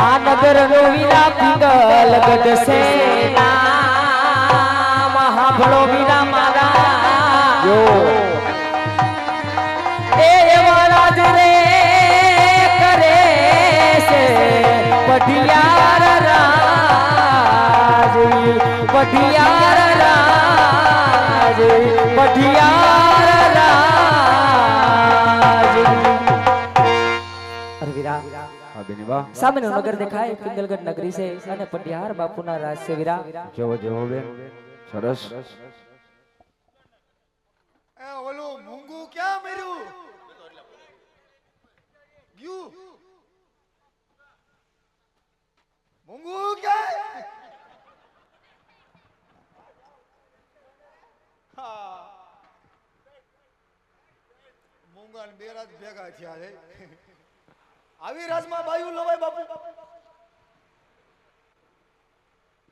આ નગર નો વીરા પિંગલ ગઢ છે નામ. સાંભળો વીરા મારા, એ એવા રાજ રે કરે છે પઢિયાર રાજ, પઢિયાર રાજ, પઢિયાર રાજ. અરે વીરા સામેનું નગર દેખાય, પિંગલગઢ નગરી છે અને પઢિયાર બાપુના રાજ છે. વીરા જેવો જેવો બેન સરસ. એ ઓલું મૂંગું ક્યાં મર્યું ગયું? મૂંગું ક્યાં? મૂંગા ને બે રાત ભેગા થયા છે. આવી રાજમાં બાયું લવાય બાપુ?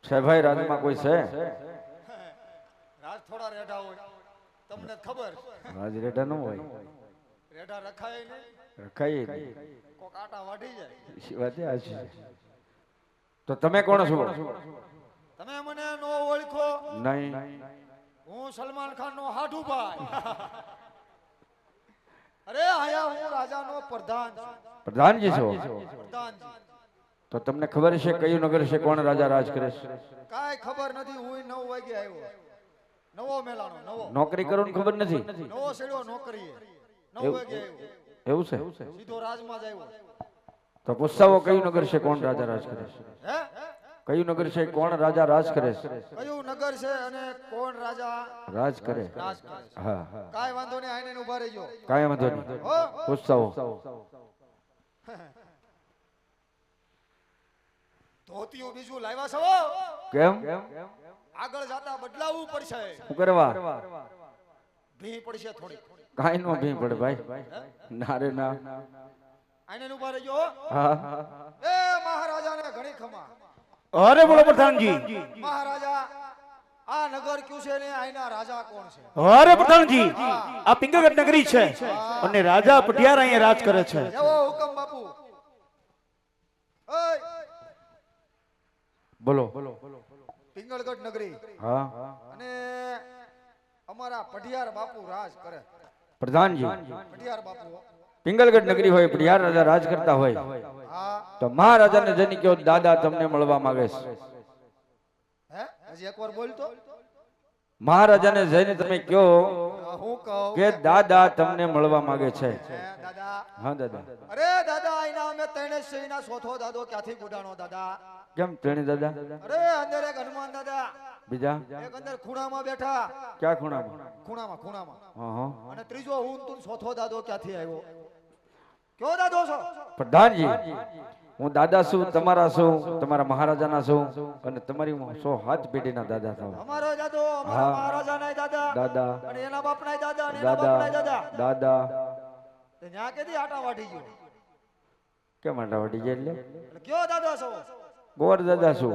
છે ભાઈ રાજમાં કોઈ છે? રાજ થોડા રેઢા હોય, તમને ખબર? રાજ રેટા ન હોય, રેઢા રખાય નહીં, રખાય નહીં, કોક આટા વાઢી જાય. વાત આ છે. તો તમે કોણ છો? તમે મને નો ઓળખો? નહીં. હું સલમાન ખાન નો હાઠું ભાઈ. અરે આયા હું રાજાનો પ્રધાન છું. પ્રધાનજી છો? પ્રધાનજી. તો તમને ખબર છે કયું નગર છે, કોણ રાજા રાજ કરે છે? કાઈ ખબર નથી. હું 9 વાગે આવ્યો. નવો મેલાનો નવો. નોકરી કરો ખબર નથી? નવો સેડો નોકરી 9 વાગે આવ્યો. એવું છે? સીધો રાજમાં જ આવ્યો. તો પૂછાવો કયું નગર છે, કોણ રાજા રાજ કરે છે? હે? કયું નગર છે, કોણ રાજા રાજ કરે છે? કયું નગર છે અને કોણ રાજા રાજ કરે? રાજ કરે? હા, કાઈ વાંધો નહીં, આઈને ઊભા રહેજો. કાંઈ વાંધો નહીં, હો? પૂછાવો. ધોતિયું બીજું લાવ્યા છો? કેમ? આગળ જાતા બદલાવવું પડશે. શું કરવા ભી પડશે થોડી. કાઈ નો ભી પડે ભાઈ ના રે ના આને ઉભા રહેજો. હા એ મહારાજાને ઘણી ખમા. અરે બોલો પ્રધાનજી મહારાજા આ નગર ક્યું છે ને આના રાજા કોણ છે? અરે પ્રધાનજી આ પિંગલગઢ નગરી છે અને રાજા પટિયાર અહીંયા રાજ કરે છે. જેવો હુકમ બાપુ. ઓય બોલો પિંગળગઢ નગરી હા અને અમારા પઢિયાર બાપુ રાજ કરે. પ્રધાનજી પઢિયાર બાપુ. પિંગલગઢ નગરી હોય પટિયાર રાજા રાજ કરતા હોય હા તો મહારાજાને જની કયો દાદા તમને મળવા માંગે છે. હે હજી એકવાર બોલ તો. મહારાજાને જઈને તમે કયો હું કહું કે દાદા તમને મળવા માંગે છે. હે દાદા. હા દાદા. અરે દાદા આઈના અમે ત્રણે સહીના સોથો દાદો ક્યાંથી ગુડાણો દાદા? કેમ ત્રણે દાદા? અરે અંદર એક હનુમાન દાદા, બીજા એક અંદર ખૂણામાં બેઠા. ક્યાં ખૂણામાં? ખૂણામાં હા હા અને ત્રીજો હું તું ચોથો દાદો ક્યાંથી આવ્યો? કયો દાદો છો? પ્રધાનજી હું દાદા છું, તમારા છું, તમારા મહારાજાના છું અને તમારી હું 100 હાથ પેઢીના દાદા થાવ. અમારો દાદો, અમારા મહારાજાના દાદા, દાદા અને એના બાપના દાદા, અને એના દાદા બાપના દાદા. દાદા તે ન્યા કેદી આટા વાટી ગયો? કેમ આટા વટી જાય એટલે એટલે કયો દાદો છો? ગોર દાદા છું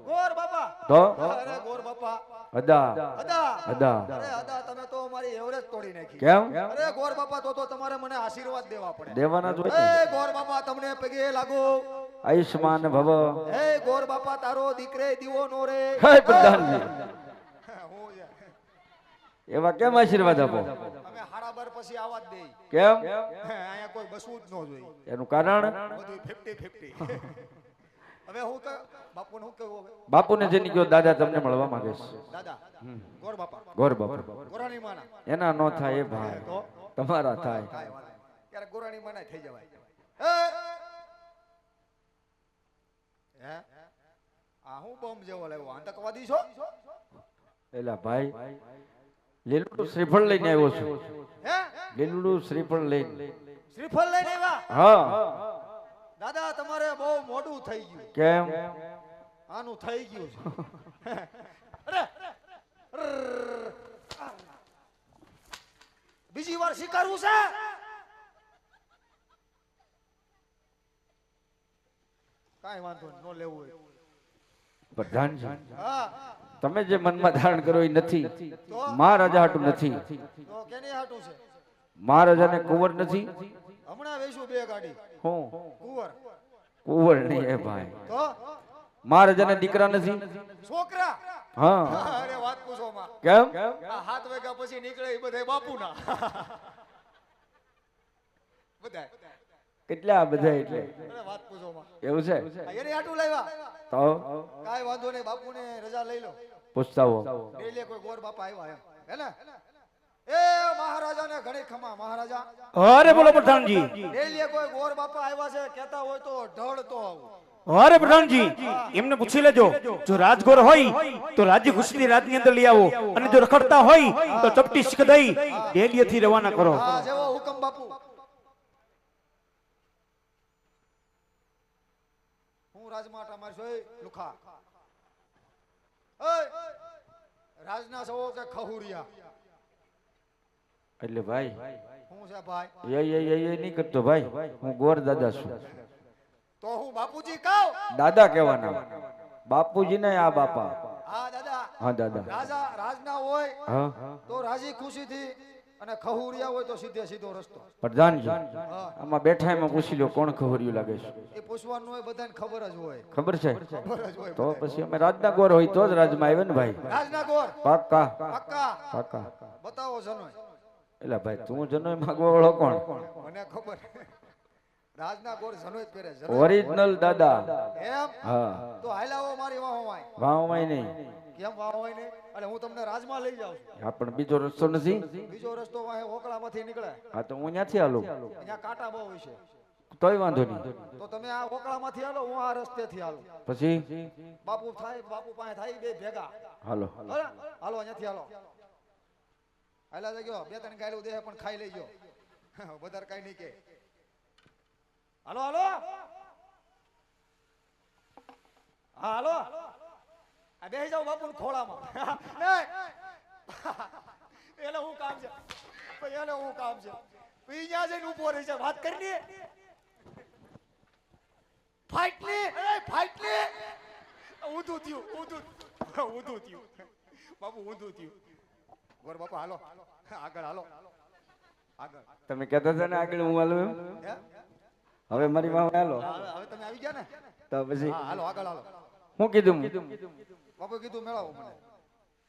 ગોર બાપા. તો અરે ગોર બાપા. અદા અદા. અદા અરે અદા તમે તો અમારી એવરેજ તોડી નાખી. કેમ અરે ગોર બાપા તો તમારે મને આશીર્વાદ દેવા પડે. દેવાના જ હોય ને. એ ગોર બાપા તમને પગે લાગો. આયુષ્માન ભવ. હે ગોર બાપા તારો દીકરે દીવો નો રે. હે પ્રધાનજી હું છે. એવા કેમ આશીર્વાદ આપો? અમે 12:30 પછી આવા જ દેઈ. કેમ અહીંયા કોઈ બસવું જ ન જોઈએ. એનું કારણ બધું 50-50. હવે હું તો બાપુને હું કહું હવે? બાપુને જેની કયો દાદા તમને મળવા માંગે છે. દાદા ગોર બાપા. ગોર બાપા ગોરાણી માના. એના નો થાય એ ભાઈ તો તમારા થાય. કાંઈ વાત નહીં. ક્યારેક ગોરાણી માના થઈ જવાય. હે આ હું બોમ્બ જેવો લાવ્યો? આતંકવાદી છો? એલા ભાઈ લીલું શ્રીફળ લઈને આવ્યો છું. હે લીલું શ્રીફળ લઈને. શ્રીફળ લઈને આવ્યા? હા દાદા તમારે બહુ મોડું થઈ ગયું. કેમ આનું થઈ ગયું છે. અરે બીજી વાર સ્વીકારવું છે? કાંઈ વાંધો નહીં, નો લેવું હોય. પ્રધાનજી હા તમે જે મનમાં ધારણ કરો એ નથી. તો મહારાજા હાટું નથી. તો કેની હાટું છે? મહારાજાને કુંવર નથી. હમણાં વેચું 2 ગાડી. હું કુંવર કુંવર નહીં એ ભાઈ. તો મહારાજાને દીકરા નથી. છોકરા. હા અરે વાત પૂછો માં. કેમ આ 7 વાગ્યા પછી નીકળે એ બધા બાપુના. બધા કેટલા બધા એટલે અરે વાત પૂછો માં. એવું છે એની હાટું લાવ્યા? તો કાંઈ વાંધો નહીં, બાપુને રજા લઈ લો. પૂછતાવો. ડેલે કોઈ ગોર બાપા આવ્યા એમ હે ને? એ મહારાજાને ઘણી ખમા મહારાજા. અરે બોલો પ્રધાનજી. ડેલે કોઈ ગોર બાપા આવ્યા છે કહેતા હોય તો ઢળતો આવું. અરે પ્રધાનજી એમને પૂછી લેજો. જો રાજગોર હોય તો રાજ્ય ખુશી રાજની અંદર લઈ આવો અને જો રખડતા હોય તો ચપટી શીખ દઈ ડેલીએથી રવાના કરો. હા જેવો હુકમ બાપુ. હું રાજમાટા મારશો એ લુખા. ઓય રાજના સવો કે ખહુરિયા? એટલે ભાઈ હું છે ભાઈ? એ નહીં કરતો ભાઈ. હું ગોર દાદા છું. તો હું બાપુજી કહું? દાદા કહેવાના. બાપુજી ને આ બાપા. હા દાદા. હા દાદા. રાજા રાજના હોય હા તો રાજી ખુશીથી, અને ખહુરિયા હોય તો સીધે સીધો રસ્તો. પ્રધાનજી હા આમાં બેઠા એમાં પૂછી લો કોણ ખબરિયું લાગે છે. એ પૂછવાનું હોય, બધાને ખબર જ હોય. ખબર છે ખબર જ હોય તો પછી અમે રાજના ગોર હોય તો જ રાજમાં આવે ને ભાઈ. રાજના ગોર પાક્કા પક્કા. પાક્કા. બતાવો જનોય. એટલે ભાઈ તું જનોય માંગવા વાળો કોણ? મને ખબર. રાજના ગોર જનોય પહેરે. ઓરિજિનલ દાદા. એમ હા તો હાલાવો મારી વાહો વાય. વાવમાંય નહીં. કેમ વાહો હોય ને? અને હું તમને રાજમાં લઈ જાઉં છું. આ પણ બીજો રસ્તો નથી. બીજો રસ્તો વાહે ઓકળામાંથી નીકળે. હા તો હું ત્યાંથી હાલું અહીંયા કાંટા બહુ હોય છે. તોય વાંધો નહીં. તો તમે આ ઓકળામાંથી હાલો, હું આ રસ્તેથી હાલું. પછી બાપુ પાસે થાય બે ભેગા. હાલો હાલો હાલો અહીંયાથી હાલો. હાલા જગ્યો 2-3 ગાયલું દેહ પણ ખાઈ લેજો. વધારે કઈ નહીં કે. હાલો હાલો. હા હાલો. આ બેસી જાઓ બાપુ ખોળામાં નહીં એટલે હું કામ છે ભાઈ એને હું કામ છે ઈ ત્યાં જઈને ઊભો રહી છે વાત કરી લે ફાઇટ ને ઊંધું થયું બાપુ ઊંધું થયું ગોર બાપા હાલો આગળ હાલો આગળ તમે કહેતા હતા ને આગળ હું હાલું એમ? હે? હવે મારી માં હાલો હવે તમે આવી ગયા ને તો પછી હા હાલો આગળ હાલો હું કીધું બાપુ કીધું મેળાવો મને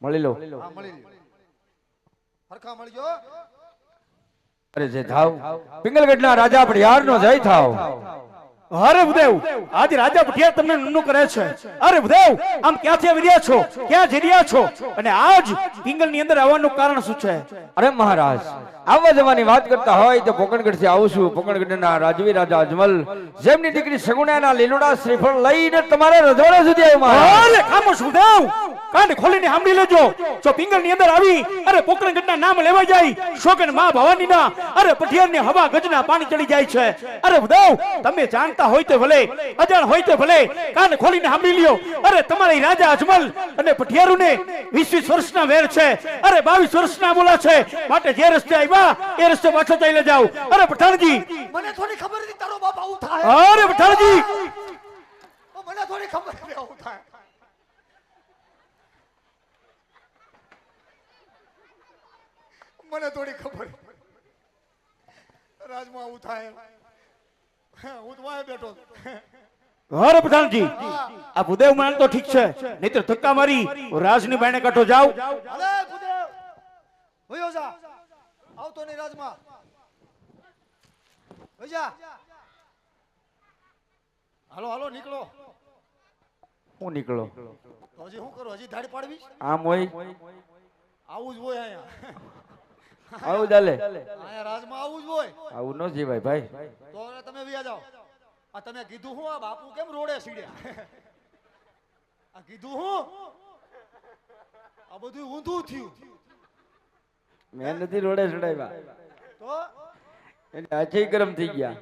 મળી લો હા મળી લ્યો હરખા મળી ગયો અરે જે થાવ પિંગલગઢના રાજા પડિયારનો જય થાવ અરે ભૂદેવ આજે રાજા પઠિયાર તમને નમનું કરે છે અરે ભૂદેવ આમ ક્યાંથી આવી રહ્યા છો ક્યાં જઈ રહ્યા છો અને આજ પિંગલ ની અંદર આવવાનું કારણ શું છે અરે મહારાજ આવવા જવાની વાત કરતા હોય તો પોકણગઢ થી આવું છું પોકણગઢના રાજવી રાજા અજમલ જેમની દીકરી સગુણાના લીલોડા શ્રીફળ લઈને તમારે રજવાડા સુધી આવ્યો મહારાજ અરે ખામોશ ભૂદેવ કાન ખોલીને સાંભળી લેજો જો પિંગલ ની અંદર આવી અરે પોકરણગઢના નામ લેવા જાય શોકન માં ભવાનીના અરે પઠિયાર ની હવા ગજના પાણી ચડી જાય છે અરે ભૂદેવ તમે જાણતા હોય તો ભલે અજાણ હોય તો ભલે કાન ખોલીને સાંભળી લ્યો અરે તમારી રાજા અજમલ અને પઠિયારુને 20 વર્ષના વેર છે અરે 22 વર્ષના બોલા છે માટે જે રસ્તે આવ્યા એ રસ્તે પાછો ચાલ્યા જાઓ અરે પઠાણજી મને થોડી ખબર હતી તારો બાપ આવું થાય અરે પઠાણજી મને થોડી ખબર હતી આવું થાય મને થોડી ખબર રાજમાં આવું થાય હું તો વાય બેઠો અરે પઠાણજી આ ભૂદેવ માન તો ઠીક છે નહીતર ધક્કા મારી રાજની બાયણે કાઢો જાઓ અલે ભૂદેવ હોયો જા આવતો નહીં રાજમાં હોઈ જા હાલો હાલો નીકળો હું નીકળો તો હજી શું કરું હજી ધાડી પાડવી આમ હોય આવું જ હોય અહીંયા આવું ચાલે અહીંયા રાજમાં આવું જ હોય આવું ન જીવાય ભાઈ તો હવે તમે વ્યા જાઓ આ તમે કીધું હું આ બાપુ કેમ રોડે સીડ્યા આ કીધું હું આ બધું ઊંધું થયું મેં નથી રોડે ચડાવ્યા તો એટલે આજે ગરમ થઈ ગયા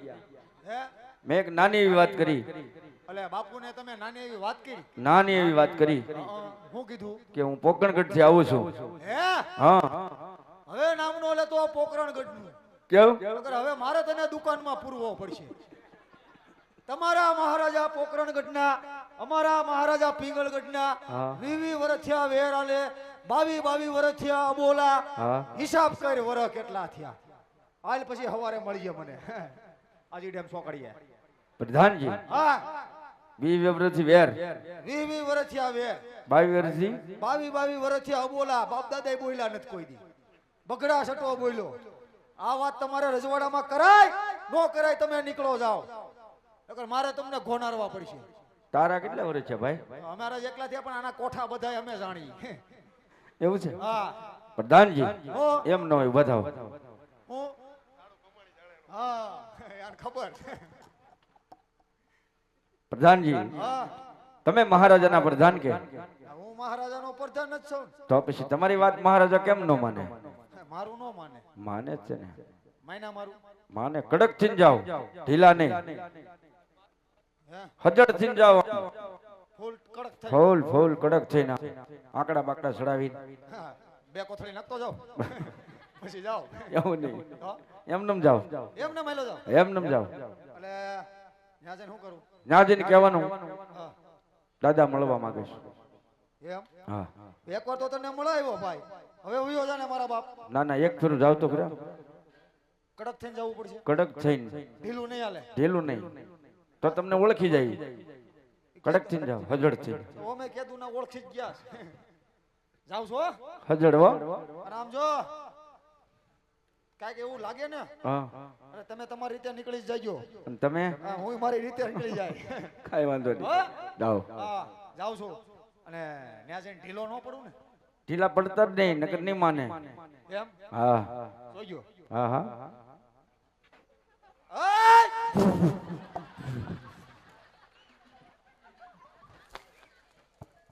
હે મેં એક નાની એવી વાત કરી અલે બાપુને તમે નાની એવી વાત કરી નાની એવી વાત કરી હું કીધું કે હું પોકણગઢ થી આવું છું હે હા હવે નામનો લેતો પોકરણગઢનું કેવું નકર હવે મારે તને દુકાનમાં પૂરવો પડશે તમારા મહારાજા પોકરણગઢના અમારા મહારાજા પિંગલગઢના હા. 20 વર્ષ થયા વેર આલે 22 વર્ષ થયા અબોલા હા. હિસાબ કર વરસ કેટલા થયા હાલ પછી હવારે મળીએ મને આજે ડેમ સોકડીએ પ્રધાનજી હા 20 વર્ષથી વેર 20 વર્ષ થયા વેર 22 વર્ષથી 22 વર્ષ થયા અબોલા બાપ દાદા બોલ્યા નથી કોઈ દી બગડા સટો બોલ્યો આ વાત તમારે રજવાડામાં કરાય નો કરાય તમે નીકળો જાઓ નકર મારે તમને ઘોનારવા પડશે તારા કેટલા વર્ષ છે ભાઈ અમારા જ એકલા થયા પણ આના કોઠા બધાય અમે જાણી એવું છે હા પ્રધાનજી હો એમ ન હોય બતાવો હું હા યાર ખબર પ્રધાનજી હા તમે મહારાજાના પ્રધાન કે હું મહારાજાનો પ્રધાન જ છું તો પછી તમારી વાત મહારાજા કેમ ન માને મારું નો માને માને જ છે ને માયના મારું માને કડક થઈને જાઓ ઢીલા નહીં હે હજડ થઈને જાઓ ફૂલ કડક થઈ ફૂલ ફૂલ કડક થઈને આંકડા બાકડા ચડાવી હા, બે કોથળી નાખતો જાઓ પછી જાઓ એવું નહીં હા? એમનેમ જાઓ એમને માયલો જાઓ એમનેમ જાઓ એટલે ત્યાં જઈને શું કરું ત્યાં જઈને કહેવાનું હા દાદા મળવા માંગે છે એમ હા એકવાર તો તને મળાવ્યો ભાઈ હવે ઉયો જાને મારા બાપ ના ના એક ફેરું જાવ તો ખરા કડક થઈને જવું પડશે કડક થઈને ઢીલું નહીં હાલે ઢીલું નહીં તો તમને ઓળખી જાય કડક થઈને જાઓ હજડ થઈને તો મેં કીધું ના ઓળખી જ ગયા છે. જાવ છો હજડ હો અને આમ જો કાંઈક એવું લાગે ને હા અને તમે તમારી રીતે નીકળી જ જાજો અને તમે હા હું મારી રીતે નીકળી જાય કાંઈ વાંધો નહીં હા? જાઓ હા જાવ છું અને ત્યાં જઈને ઢીલો ન પડું ને ઢીલા પડતા જ નહીં નકર નહીં માને એમ હા જોજો હા હા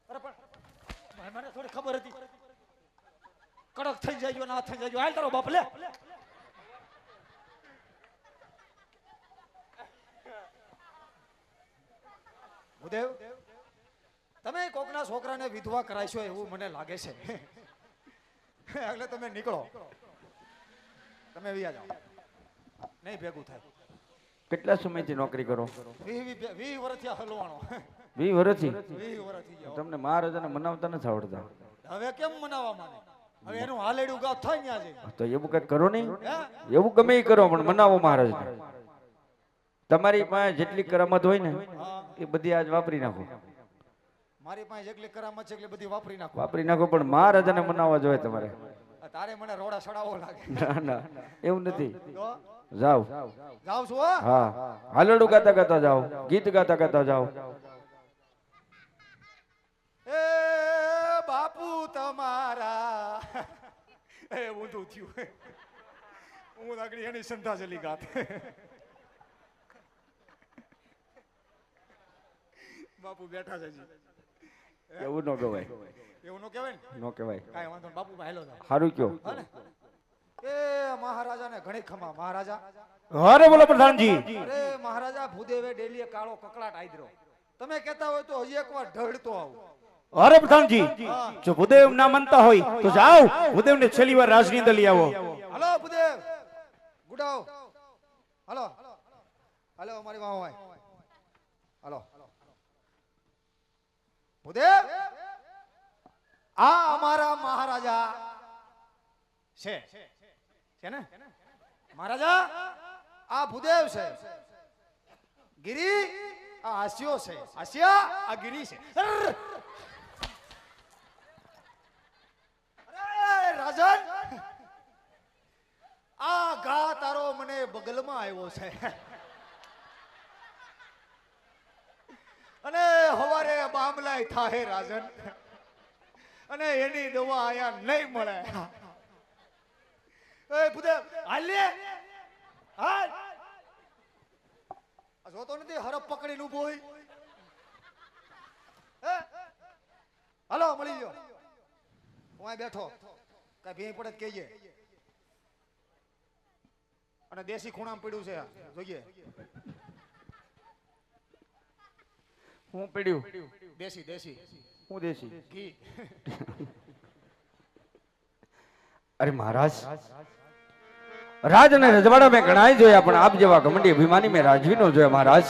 અરે પણ મને થોડી ખબર હતી કડક થઈ જાય ના થઈ જાય હાલ તારો બાપ લે ભૂદેવ તમે કોકના છોકરાને વિધવા કરાશો એવું મને લાગે છે. એટલે તમે નીકળો, તમે વિયા જાઓ, નહીં ભેગું થાય. કેટલા સમયથી નોકરી કરો? 20 વર્ષથી હલવાનો. 20 વર્ષથી? 20 વર્ષથી જાઓ. તમને મહારાજાને મનાવતા નથી આવડતા? હવે કેમ મનાવવા માંગે? હવે એનું હાલેડું ગાવ થાય ન્યા છે. તો એવું કઈ કરો નહીં, હે? એવું ગમે એ કરો પણ મનાવો મહારાજને. તમારી પાસે જેટલી કરામત હોય ને એ બધી આજ વાપરી નાખો. મારી પાસે જેટલી કરામત છે એટલી બધી વાપરી નાખો. વાપરી નાખો પણ મહારાજાને મનાવવા જોઈએ તમારે. તારે મને રોડા સડાવો લાગે. ના ના એવું નથી. તો જાઓ જાવ છું હો. હા, હાલડું ગાતા ગાતા જાઓ, ગીત ગાતા ગાતા જાઓ. એ બાપુ તમારા એ ઊંધું થયું. હું લાગડી એની સંધા ચલી ગાત. બાપુ બેઠા છે જી. એવું ન કહેવાય, એવું નો કહેવાય ને? ન કહેવાય. કાંઈ વાંધો નહીં, બાપુ હેલો થાવ. સારું કયો. હા ને? એ મહારાજાને ઘણી ખમા. મહારાજા અરે બોલો પ્રધાનજી. અરે મહારાજા ભૂદેવે ડેલીએ કાળો કકળાટ આદર્યો. તમે કહેતા હોય તો હજી એકવાર ઢળતો આવું. અરે પ્રધાનજી, જો ભૂદેવ ના માનતા હોય તો જાઓ ભૂદેવને છેલ્લી વાર રાજની અંદર લઈ આવો. હલો ભૂદેવ, ગુડાઓ. હલો હલો અમારી વાહ હોય. હલો ભૂદેવ, આ અમારા મહારાજા છે ને? મહારાજા આ ભૂદેવ છે. ગિરી આ હાસ્યો છે. હાસ્યા આ ગિરી છે. અરે રાજન, આ ઘા તારો મને બગલમાં આવ્યો છે અને હવારે બામલાય થાહે રાજન, અને એની દવા આયા નહીં મળે. એ ભૂદેવ હાલ લે, હાલ. જોતો નથી હરફ પકડીને ઊભો હોય. હાલો મળી ગયો. હું અહીં બેઠો, કઈ ભેં પડે કહીએ. અને દેશી ખૂણામાં પડ્યું છે, જોઈએ. હું પડ્યું? દેશી દેશી હું દેશી ઘી. અરે મહારાજ, રાજ અને રજવાડા મેં ઘણાય જોયા પણ આપ જેવા ઘમંડી અભિમાની મેં રાજવી નો જોયા. મહારાજ,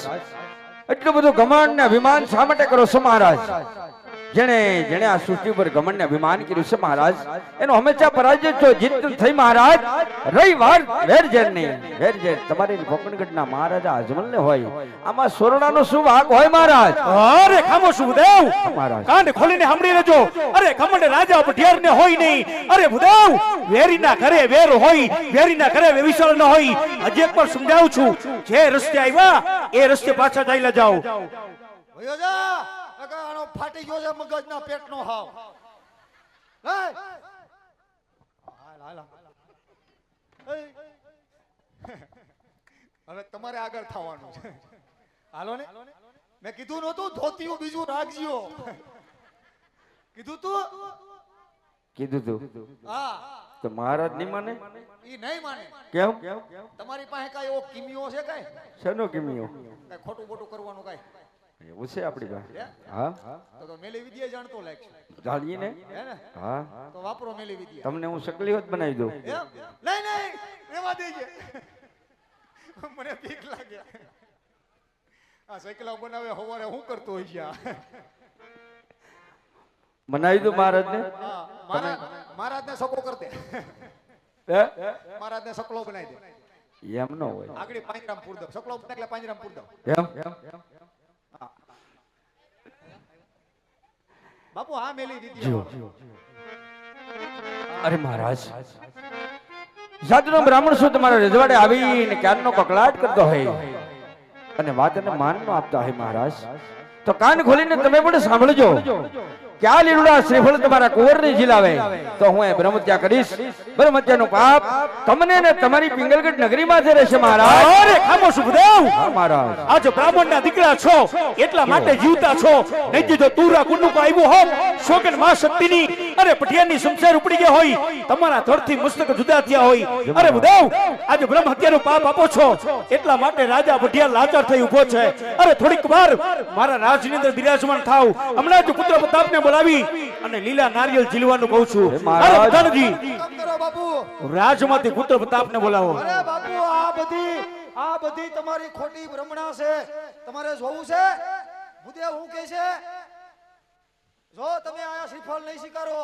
એટલું બધું ઘમંડ ને અભિમાન શા માટે કરો છો મહારાજ? જેણે જેણે આ સૃષ્ટિ પર ઘમંડ ને અભિમાન કર્યું છે મહારાજ, એનો હંમેશા પરાજય છો, જીત થઈ મહારાજ. રહી વાત વેરઝેર નહીં, વેરઝેર તમારી કોકણગઢના મહારાજા અજમલ ને હોય, આમાં સોરડાનો શું ભાગ હોય મહારાજ? અરે ખામોશ ભૂદેવ, મહારાજ કાન ખોલીને સાંભળી લેજો. અરે ઘમંડ રાજા પઢિયાર ને હોય નહીં. અરે ભૂદેવ, વેરીના ઘરે વેર હોય, વેરીના ઘરે વિશાળ ન હોય. હજી એક વાર સમજાવું છું, જે રસ્તે આવ્યા એ રસ્તે પાછા ચાલ્યા જાઓ. ભયો જા, આનો ફાટી ગયો છે મગજના પેટનો હાવ. હાલ હાલ હાલ. હવે તમારે આગળ થવાનું છે. હાલો ને, મેં કીધું નતું ધોતિયું બીજું રાખજો. કીધું તું? કીધું તું હા. તો મહારાજ નહીં માને? ઈ નહીં માને. કેમ? તમારી પાસે કઈ એવો કિમિયો છે કઈ? શેનો કિમિયો? કઈ ખોટું બોટું કરવાનું કઈ? એવું છે આપણી પાસે? હા. તો મેલી વિદ્યા જાણતો લાગશે. જાણીએ ને? હે ને? હા. તો વાપરો મેલી વિદ્યા. તમને હું શકલી હોત બનાવી દઉં. એમ? નહીં નહીં, રેવા દેજે. મને બીક લાગે. આ સાયકલા બનાવે હવારે હું કરતો હોય છે? બનાવી દઉં મહારાજને. મહારાજને સકો કર દે. હે? મહારાજને સકલો બનાવી દે. એમ ન હોય. આગળ પાંજરામ પૂર દો. સકલો બને એટલે પાંજરામ પૂર દો. એમ? બાપુ આ મેલી દીધી. જો. અરે મહારાજ, સાધુનો બ્રાહ્મણ શું તમારા રજવાડે આવીને ક્યારનો કકળાટ કરતો હોય અને વાત અને માન નો આપતા હોય મહારાજ, તો કાન ખોલીને તમે પણ સાંભળજો. કે આ લીલુડા શ્રીફળ તમારા કુંવરને ઝીલાવે તો હું એ બ્રહ્મત્યા કરીશ. બ્રહ્મત્યાનું પાપ તમને ને તમારી પિંગલગઢ નગરીમાં જ રહેશે મહારાજ. અરે ખામોશ સુખદેવ, હા મહારાજ. આજ બ્રાહ્મણના દીકરા છો એટલા માટે જીવતા છો, નહીં જો તુરા કુંડુક આવ્યું હોત શોકન માં શક્તિની અરે પટિયાની શમશેર ઉપડી ગયા હોય, તમારા ધડથી મસ્તક જુદા થયા હોય. અરે ભુદેવ, આજે બ્રહ્મ હત્યાનું પાપ આપો છો એટલા માટે રાજા ભટિયા લાચાર થઈ ઉભો છે. અરે થોડીક વાર મારા રાજની અંદર બિરાજમાન થાવ. હમણાં જ પુત્ર પ્રતાપને બોલાવી અને લીલા નારિયેળ ઝીલવાનું કહું છું. અરે પ્રધાનજી, બાપુ રાજમાંથી પુત્ર પ્રતાપને બોલાવો. અરે બાપુ આ બધી તમારી ખોટી ભ્રમણા છે, તમારે જોવું છે. ભૂદેવ હું કહે છે, જો તમે આયા શ્રીફળ નહીં સ્વીકારો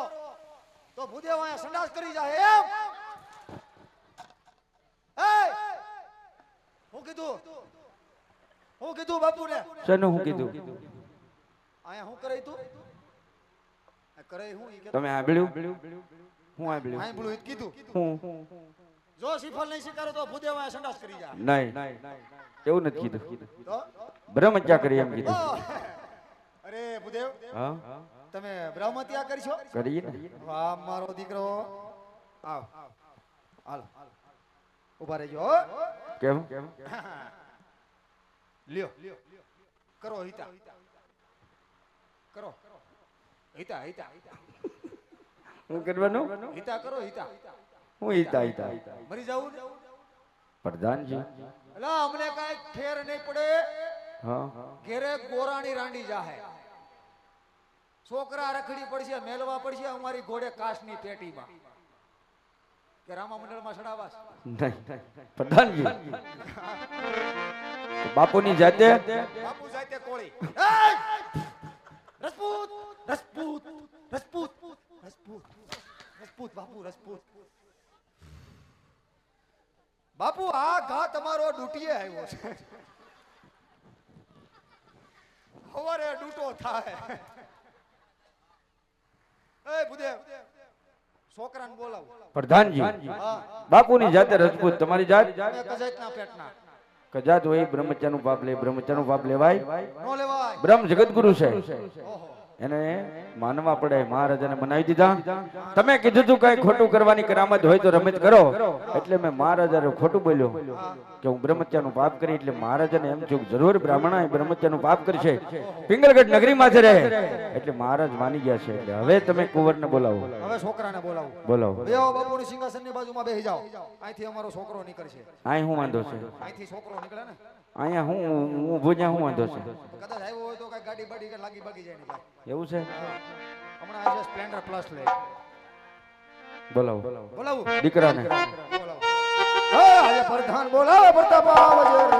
તો ભૂદેવ આયા સંડાસ કરી જાય એમ. એ હું કીધું બાપુને શેનું હું કીધું? આયા હું કરે તું કરે હું ઈ કે તમે સાંભળ્યું? હું સાંભળ્યું? આય બોલું ઈ કીધું. હું જો શ્રીફળ નહીં સ્વીકારો તો ભૂદેવ આયા સંડાસ કરી જાય. નહીં, એવું નથી કીધું. તો બ્રહ્મત્યા કરી એમ કીધું. અરે ભૂદેવ, હા તમે બ્રહ્મત્યા કરશો? કરીએ ને. વાહ મારો દીકરો, આવ હાલ ઉભા રહેજો. કેમ? લ્યો કરો હિતા, કરો હિતા હિતા હું કરવાનું? હિતા કરો હિતા. હું ઈતા ઈતા મરી જાવું ને? પ્રધાનજી. અલા અમને કાંઈ ફેર નહીં પડે. હા ઘેરે ગોરાણી રાંડી જાહે, છોકરા રખડી પડશે, મેલવા પડશે અમારી ઘોડે કાશની પેટીમાં કે રામા મંડળમાં ચડાવાસ. નહીં પ્રધાનજી. બાપુની જાતે બાપુ જાતે કોળી. રજપૂત રજપૂત રજપૂત રજપૂત રજપૂત બાપુ રજપૂત. બાપુ આ ઘા તમારો ડૂટીએ આવ્યો છે, હવારે ડૂટો થાય. એ ભૂદેવ છોકરાને બોલાવો. પ્રધાનજી. હા બાપુની જાતે રજપૂત, તમારી જાત તમે કજાતના પેટના કજાત હોય. બ્રહ્મચર્યનું પાપ લે, બ્રહ્મચર્યનું પાપ લેવાય. નો લેવાય. બ્રહ્મ જગતગુરુ છે, ઓહો એને માનવા પડે. મહારાજાને બનાવી દીધા. તમે કીધું તું કઈ ખોટું કરવાની કરામત હોય તો રમત કરો, એટલે મેં મહારાજાને ખોટું બોલ્યો કે હું બ્રહ્મત્યાનું પાપ કરી. એટલે મહારાજાને એમ થયું જરૂર બ્રાહ્મણ બ્રહ્મત્યાનું પાપ કરશે, પિંગલગઢ નગરીમાં જ રહે. એટલે મહારાજ માની ગયા છે. એટલે હવે તમે કુંવરને બોલાવો. હવે છોકરાને બોલાવો. બોલાવો. બેહો બાપુની સિંહાસનની બાજુમાં બેહી જાઓ. અહીંથી અમારો છોકરો નીકળશે. અહીં હું વાંધો છે? અહીંથી છોકરો નીકળે ને અહીંયા હું ભૂજ્યા હું વાંધો છે? કદાચ આવ્યો હોય તો કઈ ગાડી બાડી કે લાગી બાગી જાય ને ભાઈ. એવું છે? હમણાં આજે સ્પ્લેન્ડર પ્લસ લે. બોલાવો બોલાવું દીકરાને. બોલાવો. હા આજે પ્રધાન બોલાવો. પ્રતાપ આવજે રે.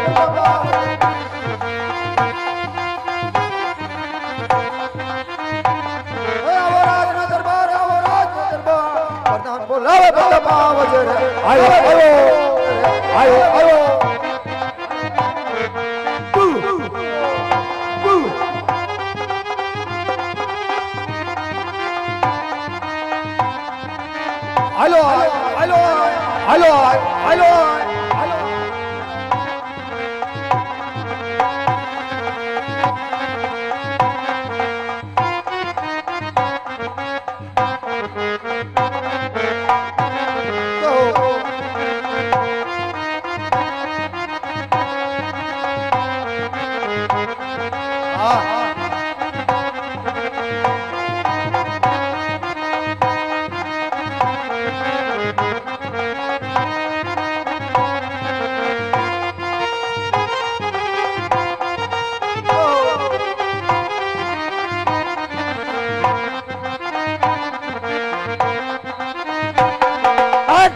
પ્રતાપ આવજે. આવો રાજના દરબાર, આવો રાજના દરબાર. પ્રધાન બોલાવો. પ્રતાપ આવજે રે. આયો આયો આયો આયો. હાલો હાલો હાલો હાલો હાલો.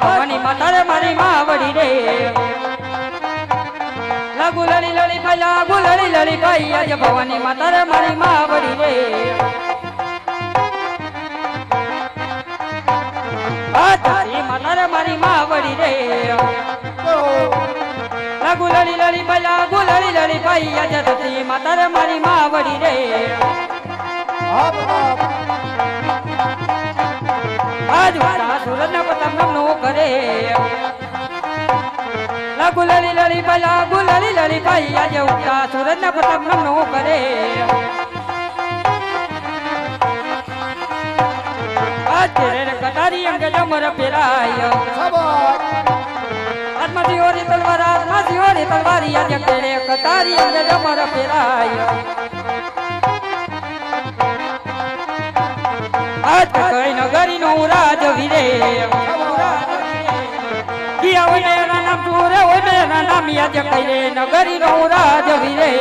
ભવાની માતા મારી માવડી રે, લાગુ લડી લડી ભાઈ, લાગુ લડી લડી ભાઈ. આજે ભવાની માતા મારી માવડી રે, તારી માતા મારી માવડી રે, લાગુ લડી લડી ભાઈ, લાગુ લડી લડી ભાઈ. આજે તારી માતા મારી માવડી રે, આજ વાળા સુરત ના પતંગ નો કરે. લાગુ લડી લડી ભાઈ, લાગુ લડી લડી ભાઈ. આજે ઉઠા સુરત ના પતંગ નો કરે. ફેરે રે કટારી અંગે જમર ફેરાય હાથમાંથી ઓરી તલવાર હાથમાંથી ઓરી તલવારી આજે ફેરે કટારી અંગે જમર ફેરાય આજ કઈ નગરી નો રાજ વીરે કિયા હોય મેરા નામ તુરે હોય મેરા નામ યાદ કરે નગરી નો રાજ વીરે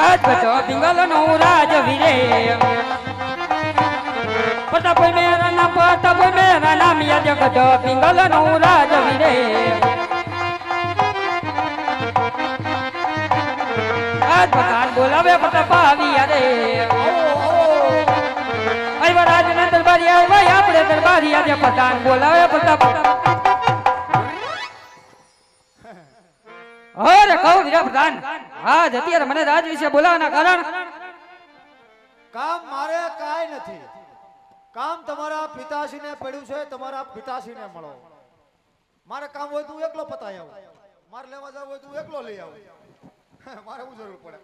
આજ કચો બિંગલ નો રાજ વીરે પ્રતાપ મેરા નામ યાદ કચો બિંગલ નો રાજ વીરે આજ પઠાણ બોલાવે પ્રતાપ આવી રે આયવા રાજ ને દરબારી આયવા આપણે દરબારી આજે પઠાણ બોલાવે પ્રતાપ અરે કહું વીરા પ્રધાન આજ અત્યારે મને રાજ વિશે બોલાવવાના કારણ કામ મારે કાંઈ નથી. કામ તમારા પિતાશ્રીને પડ્યું છે. તમારા પિતાશ્રીને મળો. મારે કામ હોય તું એકલો પતાય આવું. મારે લેવા જવું હોય તું એકલો લઈ આવું. મારે શું જરૂર પડે?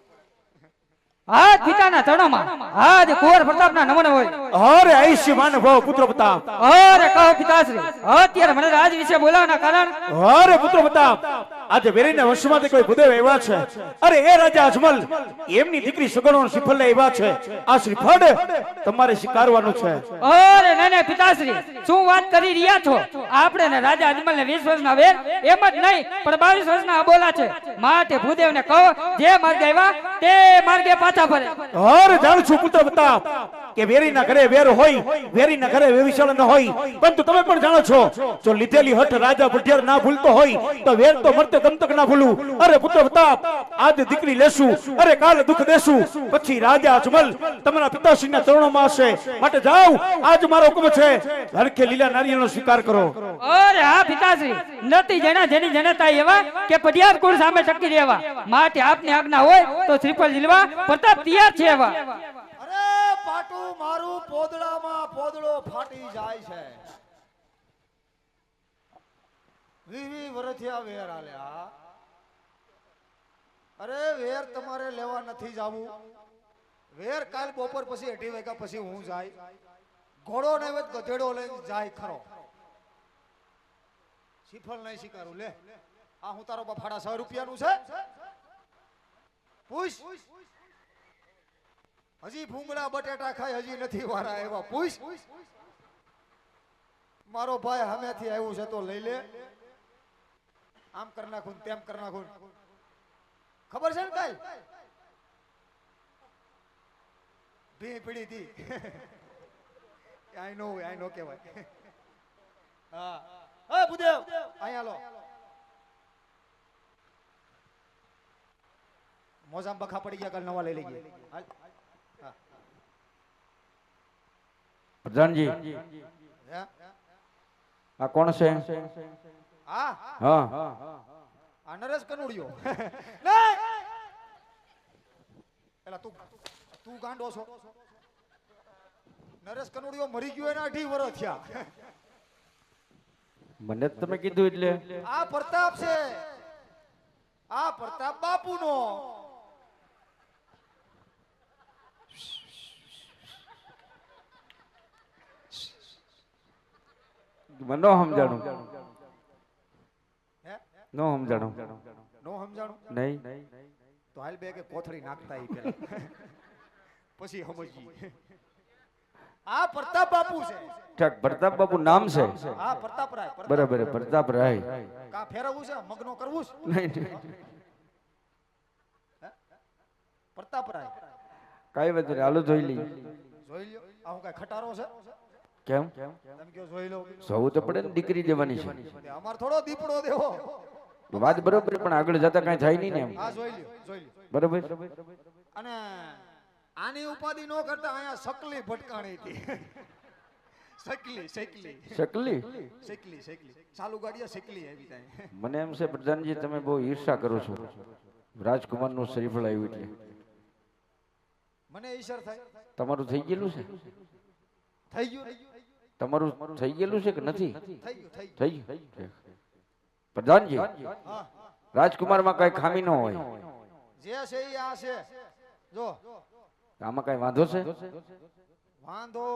આજ પિતાના ચરણોમાં આજ કુંવર પ્રતાપના નમન હોય. અરે આયુષ્યમાન ભવ પુત્ર પ્રતાપ. અરે કહો પિતાશ્રી અત્યારે મને રાજ વિશે બોલાવવાના કારણ અરે પુત્ર પ્રતાપ, આજે વેરીના વંશમાંથી કોઈ ભૂદેવ આવ્યા છે. અરે એ રાજા અજમલ એમની દીકરી સગણોનું શ્રીફળ આવ્યા છે. આ શ્રીફળ તમારે સ્વીકારવાનું છે. અરે નહીં પિતાશ્રી શું વાત કરી રહ્યા છો? આપણે ને રાજા અજમલ ને 20 વર્ષના વેર એમ જ નહીં પણ 22 વર્ષના અબોલા છે. માટે ભૂદેવ ને કહો જે માર્ગે આવ્યા તે માર્ગે પાછા ફરે. અરે જાણું છું પુત્ર પ્રતાપ કે વેરીના ઘરે વેર હોય, વેરીના ઘરે વેવિશાળ ન હોય, પરંતુ તમે પણ જાણો છો જો લીધેલી હઠ રાજા બુઢિયાર ના ભૂલતો હોય તો વેર તો મરતે દમ તક ના ભૂલું. અરે પુત્ર પ્રતાપ, આજ દીકરી લેશું, અરે કાલ દુઃખ દેશું, પછી રાજા અજમલ તમારા પિતાશ્રીના ચરણોમાં હશે. માટે જાઓ, આજ મારો હુકમ છે, હરખે લીલા નારિયેળનો સ્વીકાર કરો. અરે હા પિતાશ્રી નથી જેના જેની જનતા એવા કે પડિયાર કુળ સામે ટકી રહેવા. માટે આપની આજ્ઞા હોય તો શ્રીફળ ઝીલવા પ્રતાપ તૈયાર છે એવા. અરે પાટું મારું પોદળામાં પોદળો ફાટી જાય છે. 20 વર્ષથી વેર આલ્યા. અરે વેર તમારે લેવા નથી જાવું. વેર કાલ બપોર પછી 8 વાગ્યા પછી હું જાય. ઘોડો ને ગધેડો લઈને જાય ખરો. શ્રીફળ નહીં સ્વીકારું. લે આ હું તારો બફાડા 100 રૂપિયાનું છે. પૂછ હજી ભૂંગળા બટેટા ખાય હજી નથી વારા એવા. પૂછ મારો ભાઈ હમેથી આવ્યું છે તો લઈ લે. આમ કર નાખું તેમ કર નાખું. ખબર છે ને કઈ ભી પડી હતી. આઈ નો કહેવાય. હા હા ભૂદેવ અહીંયા લો. મોજામ બખા પડી ગયા, કાલ નવા લઈ લઈએ. પ્રધાનજી હે? આ કોણ છે? હા હા આ નરેશ કનુડિયો. નહીં એલા તું ગાંડો છો. નરેશ કનુડિયો મરી ગયો એના 18 વર્ષ થયા. મને જ તમે કીધું એટલે આ પ્રતાપ છે. આ પ્રતાપ બાપુનો. મને નો સમજાણું. હે નો સમજાણું. નો સમજાણું નહીં. તો હાલ બે કે કોથળી નાખતા ઈ પેલા પછી સમજી. આ પ્રતાપ બાપુ છે. ઠીક, પ્રતાપ બાપુ નામ છે. હા પ્રતાપરાય. બરાબર, પ્રતાપ રાય. કા ફેરવવું છે મગનો કરવું છે? નહીં પ્રતાપરાય કઈ વાત નહીં, હાલો જોઈ લઈ. જોઈ લ્યો. આ હું કઈ ખટારો છે? કેમ તમે કયો જોઈ લો. જોવું તો પડે ને, દીકરી દેવાની છે. અમાર થોડો દીપડો દેવો. વાત બરોબર, પણ આગળ જતા કઈ થાય નહીં ને એમ. હા જોઈ લ્યો જોઈ લ્યો. બરોબર. અને આની ઉપાધિ નો કરતા અહીંયા સકલી ભટકાણી હતી. સકલી સકલી શકલી સકલી સકલી ચાલુ ગાડીએ સકલી આવી જાય. મને એમ છે પ્રધાનજી તમે બહુ ઈર્ષા કરો છો. રાજકુમાર નું શ્રીફળ આવ્યું એટલે મને ઈશ્વર થાય. તમારું થઈ ગયેલું છે? થઈ ગયું તમારું થઈ ગયેલું છે કે નથી? થઈ ગયું થઈ ગયું. પ્રધાનજી, હા રાજકુમારમાં કઈ ખામી ન હોય. જે છે ઈ આ છે. જો આમાં કઈ વાંધો છે? વાંધો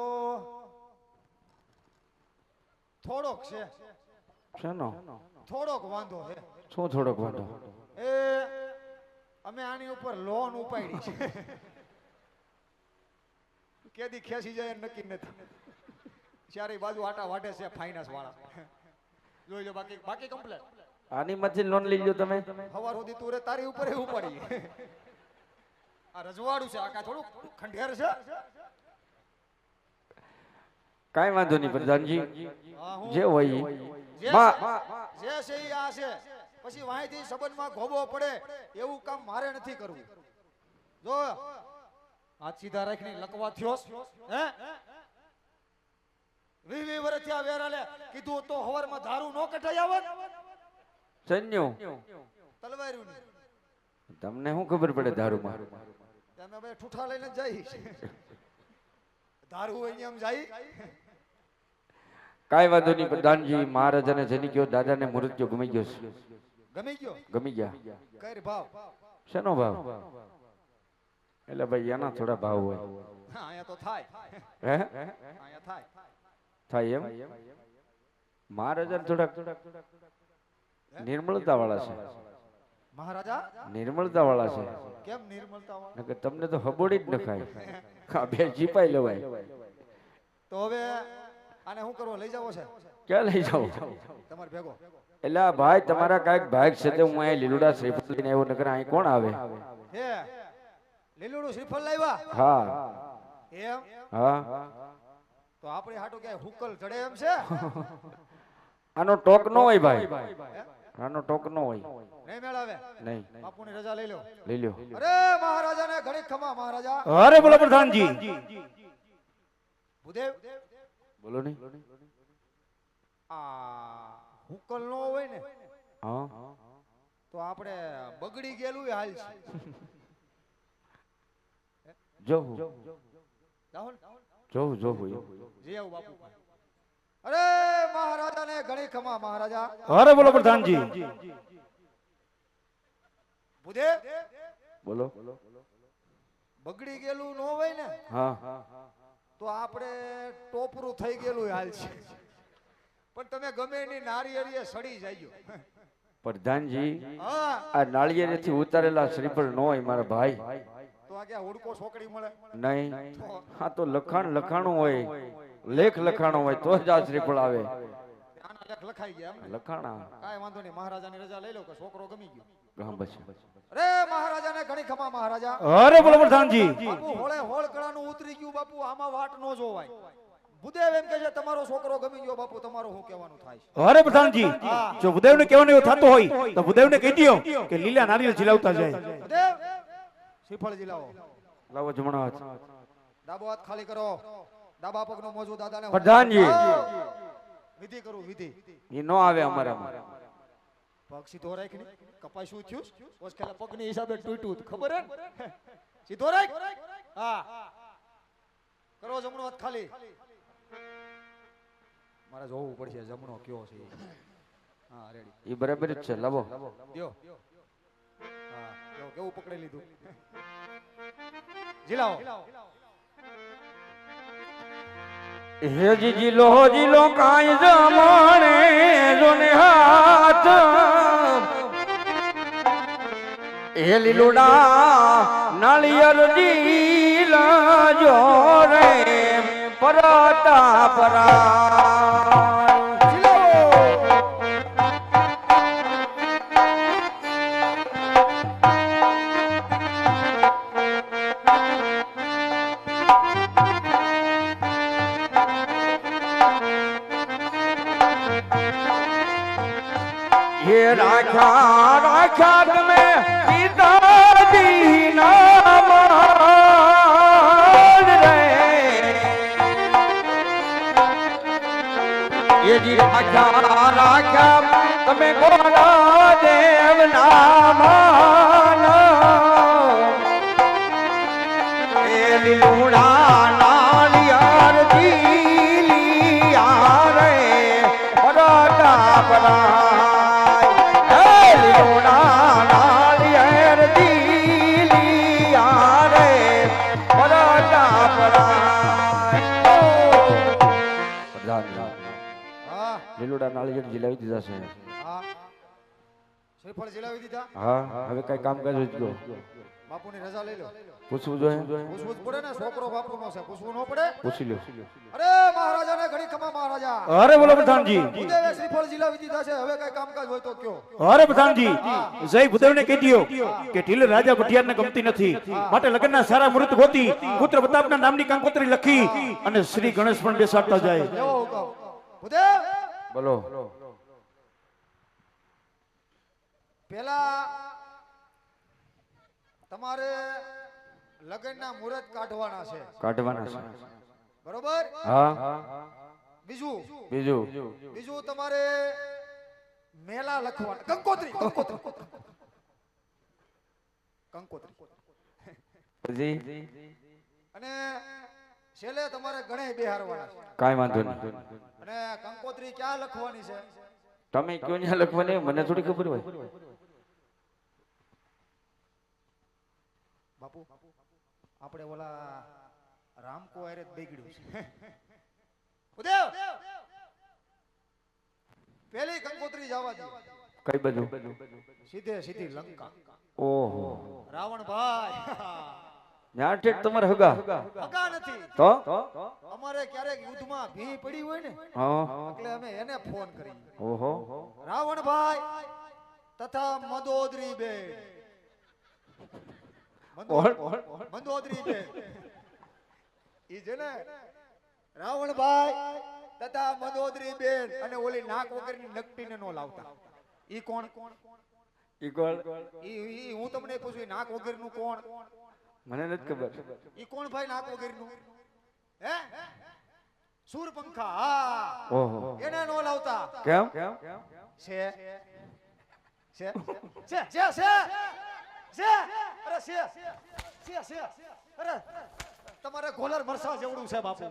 થોડોક છે. શેનો? થોડોક વાંધો છે. શું થોડોક વાંધો? એ અમે આની ઉપર લોન ઉપાડી છે. કેદી ખેંચી જાય એમ નક્કી નથી. ચારે બાજુ આટા વાટે છે ફાઇનાન્સ વાળા. જોઈ લો બાકી બાકી કમ્પ્લેટ. આની માંથી લોન લઈ લ્યો તમે? સવાર સુધી તું રે તારી ઉપર ઉપાડી. આ રજવાડું છે, આ કા થોડું ખંડેર છે. કાઈ વાંધો નહીં પ્રધાનજી, હા, હું જે હોય ઈ. જે માં છે ઈ આ છે. પછી વાંયથી સંબંધમાં ગોબો પડે એવું કામ મારે નથી કરવું. જો હાથ સીધા રાખીને લકવા થયોસ હે 20 વર્ષ થયા વેરાલે કીધું તો હવારમાં દારૂ નો કઢાઈ આવત. ચન્યો તલવાર્યું તમને શું ખબર પડે દારૂમાં? તમે ભાઈ ઠૂઠા લઈને જઈ દારૂ હોય એમ જાય. કાઈ વાંધો નહીં પ્રધાનજી, મહારાજાને જેની કયો દાદાને મૃત્યુ ગમી ગયો છે. ગમી ગયો? ગમી ગયા. કઈ ભાવ? શેનો ભાવ? એટલે ભાઈ એના થોડા ભાવ હોય. હા અહીંયા તો થાય. હે અહીંયા થાય. થાય એમ? મહારાજા થોડા નિર્મળતા વાળા છે. મહારાજા નિર્મળતા વાળા છે. કેમ નિર્મળતા વાળા? નકર તમને તો હબોડી જ ન ખાય. આ બે જીપાઈ લેવાય. તો હવે આને શું કરવો? લઈ જાવો છે? ક્યાં લઈ જાવ? તમાર ભેગો. એટલે આ ભાઈ તમારા કાંઈક ભાગ છે તે હું અહીં લીલુડા શ્રીફળ લઈને આવ્યો, નકર અહીં કોણ આવે? હે લીલુડું શ્રીફળ લાવ્યા? હા એમ? હા. તો આપણે હાટું ક્યાંય હુકલ ચડે એમ છે? આનો ટોક નો હોય ભાઈ, આનો ટોક નો હોય. નહીં મેળાવે? નહીં. બાપુની રજા લઈ લો. લઈ લ્યો. અરે મહારાજાને ઘણી ખમા મહારાજા. અરે બોલો પ્રધાનજી. ભૂદેવ બોલો નહીં. આ હુકલ નો હોય ને હા તો આપણે બગડી ગયેલું હાલ છે. જોવું રાહુલ જોવું જોવું. જી આવું બાપુ. અરે મહારાજાને ઘણી ખમા મહારાજા. અરે બોલો પ્રધાનજી. ભૂદેવ બોલો. બગડી ગયેલું નો હોય ને હા તો આપણે ટોપરું થઈ ગયેલું હાલ છે. પણ તમે ગમે એની નારિયેળીએ સડી જાયજો. પ્રધાનજી, હા આ નાળિયેરથી ઉતારેલા શ્રીફળ નો હોય મારા ભાઈ. તો આ ક્યાં હુડકો છોકરી મળે? નહીં, હા તો લખાણું હોય, લેખ લખાણો હોય તો જ આ શ્રીફળ આવે. આના લેખ લખાઈ ગયા એમ ને? લખાણા. કાંઈ વાંધો નહીં, મહારાજાની રજા લઈ લો કે છોકરો ગમી ગયો. હા બસ. અરે મહારાજાને ઘણી ખમા મહારાજા. અરે બોલો પ્રધાનજી. બાપુ હોળે હોળ કળાનું ઉતરી ગયું બાપુ, આમાં વાટ નો જોવાય. ભૂદેવ એમ કહે છે તમારો છોકરો ગમી ગયો. બાપુ તમારું શું કહેવાનું થાય છે? અરે પ્રધાનજી, જો ભૂદેવને કહેવાનું એવું થતું હોય તો ભૂદેવને કહી દો કે લીલા નારિયેળ જીલાવતા જાય. ભૂદેવ શ્રીફળ જીલાવો. લાવો જમણો હાથ. ડાબો હાથ ખાલી કરો. ડાબા પગનો મોજો દાદાને. પ્રધાનજી. વિધિ કરું વિધિ. એ નો આવે અમારામાં. પગ સીધો રાખીને કપાઈ શું થયું? બસ ખેલા પગની હિસાબે તૂટ્યું ખબર હે? સીધો રાખ. હા કરો જમણો હાથ ખાલી. મારે જોવું પડશે જમણો કયો છે. હા રેડી. એ બરાબર જ છે. લાવો. દ્યો. હા કેવું પકડી લીધું? જીલાવો. હેજી જીલો કાંઈ જમણે જોને હાથ એ લીલુડા નાળિયેર જીલા જોરે પરતા પરા. ये राखा તમે પિતાજી નામ રે ये जी રાખા તમે કોના દેવ નામ એ લીલુડા નાળિયેર જીલિયા રે પરતા પરા. લીલુડા નાળિયેર જીલિયા રે પરતા હા લીલુડા નાળિયેર જીલાવી દીધા છે હા શ્રીફળ જીલાવી દીધા હા હવે કઈ કામકાજ જ ગયો બાપુની રજા લઈ લો પૂછવું જોઈએ પૂછવું જ પડે ને છોકરો બાપુનો છે પૂછવું ન પડે પૂછી લ્યો અરે મહારાજાને ઘડી ખમા મહારાજા અરે બોલો પ્રધાનજી ભૂદેવે શ્રીફળ જીલાવી દીધા છે હવે કઈ કામકાજ હોય તો કયો અરે પ્રધાનજી જય ભૂદેવને કહી દ્યો કે ઢીલ રાજા ભટિયારને ગમતી નથી માટે લગ્નના સારા મુહૂર્ત ગોતી પુત્ર પ્રતાપના નામની કંકોત્રી લખી અને શ્રી ગણેશ પણ બેસાડતા જાય એવો હુકમ ભૂદેવ બોલો પેલા તમારે લગ્નના મુહૂર્ત કાઢવાના છે બરોબર હા બીજું તમારે મેલા લખવાના કંકોત્રી અને છેલ્લે તમારે ગણે બેહારવાના છે કાઈ વાંધો નહીં અને કંકોત્રી ક્યાં લખવાની છે તમે કયો ન્યા લખવાની મને થોડી ખબર હોય બાપુ આપણે ઓલા રામકો આરે બગડ્યું છે ઉદેવ પેલી કંકોત્રી જવા દો કઈ બાજુ સીધી લંકા ઓહો રાવણ ભાઈ ન્યા ઠેઠ તમારે હગા નથી તો અમારે ક્યારેક યુદ્ધમાં ભી પડી હોય ને હા એટલે અમે એને ફોન કરી ઓહો રાવણ ભાઈ તથા મંદોદરી બેન મંદોદરી બેન ઈ છે ને રાવણભાઈ તથા મંદોદરી બેન અને ઓલી નાક વગરની નકટીને નો લાવતા ઈ કોણ ઈ કોણ ઈ હું તમને પૂછું નાક વગરનું કોણ મને નથી ખબર ઈ કોણ ભાઈ નાક વગરનું હે સૂરપંખા હા ઓહો એને નો લાવતા કેમ છે અરે તમારે ગોલર મરસા જેવડું છે બાપુ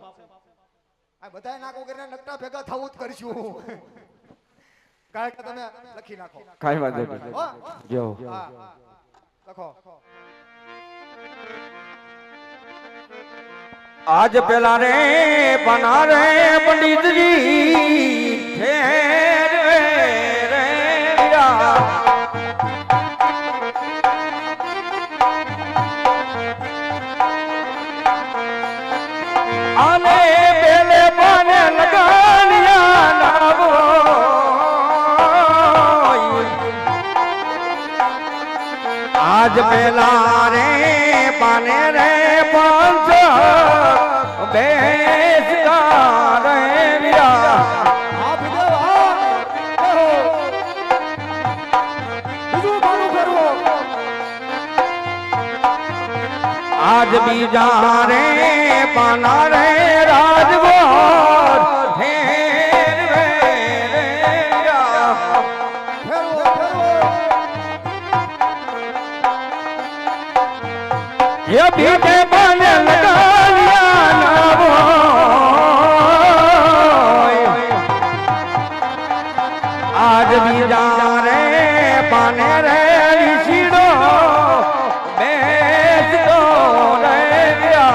આ બધાય નાકો કરીને નકટા ભેગા થવું જ કરશું કારણ કે તમે લખી નાખો કાઈ વાંધો નહીં જો લખો આજ પેલા રે બના રે પંડિતજી ઠેર રે આને પેલે પાને લગાનિયા નાવો આજ પેલા રે પાને રે પાંચ બેસતા રે વિરા આ ભીદેવ આ બીજું બાનું ફેરવો આજ બીજા રે પાના રે રાજગોર ઠેર રે વિરા ફેરવો ये बीते बन लगालिया नावो आज बीजा रे पाने रे ऋषिडो बेस दो रे विरा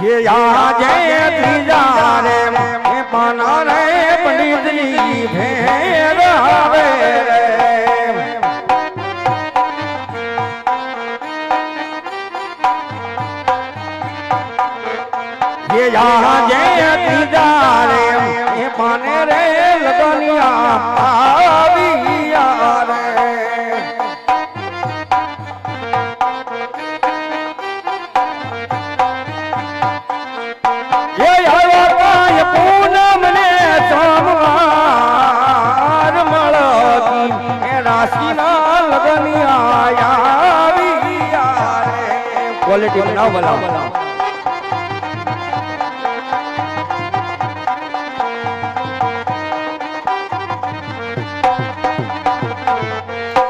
ये आज बीजा रे पाना रे पंडितजी भेर आवे रे ये यहाँ जय तीजा रे ये पाने रे लगनिया आविया रे ये आया पूनम ने सोमवार मळती ए राशीना लगनिया आविया रे क्वालिटी बनाओ भला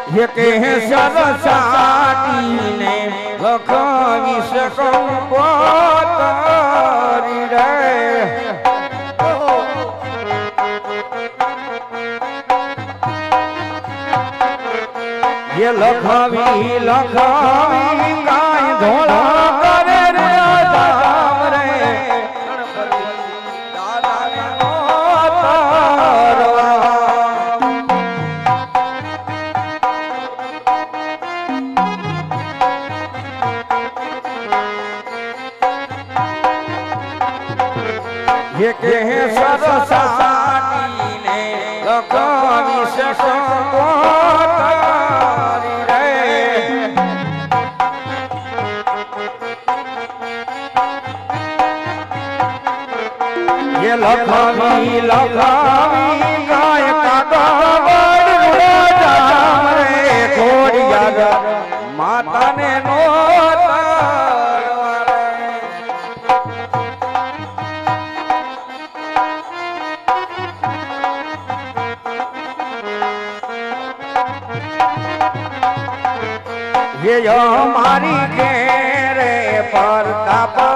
ये कहे सरसाटी ने लखवी सकम पातारी रे ये એ લખાવી લખાવી કાંઈ ધોળા કરે રે જામ રે દાદાને નો તારવા ये के सरसानी ने लखावी से संगोतारी रे ये लखावी लखावी गाय कागड़ जाम रे घोड़िया माता ने नो ये हमारी घेरे परताप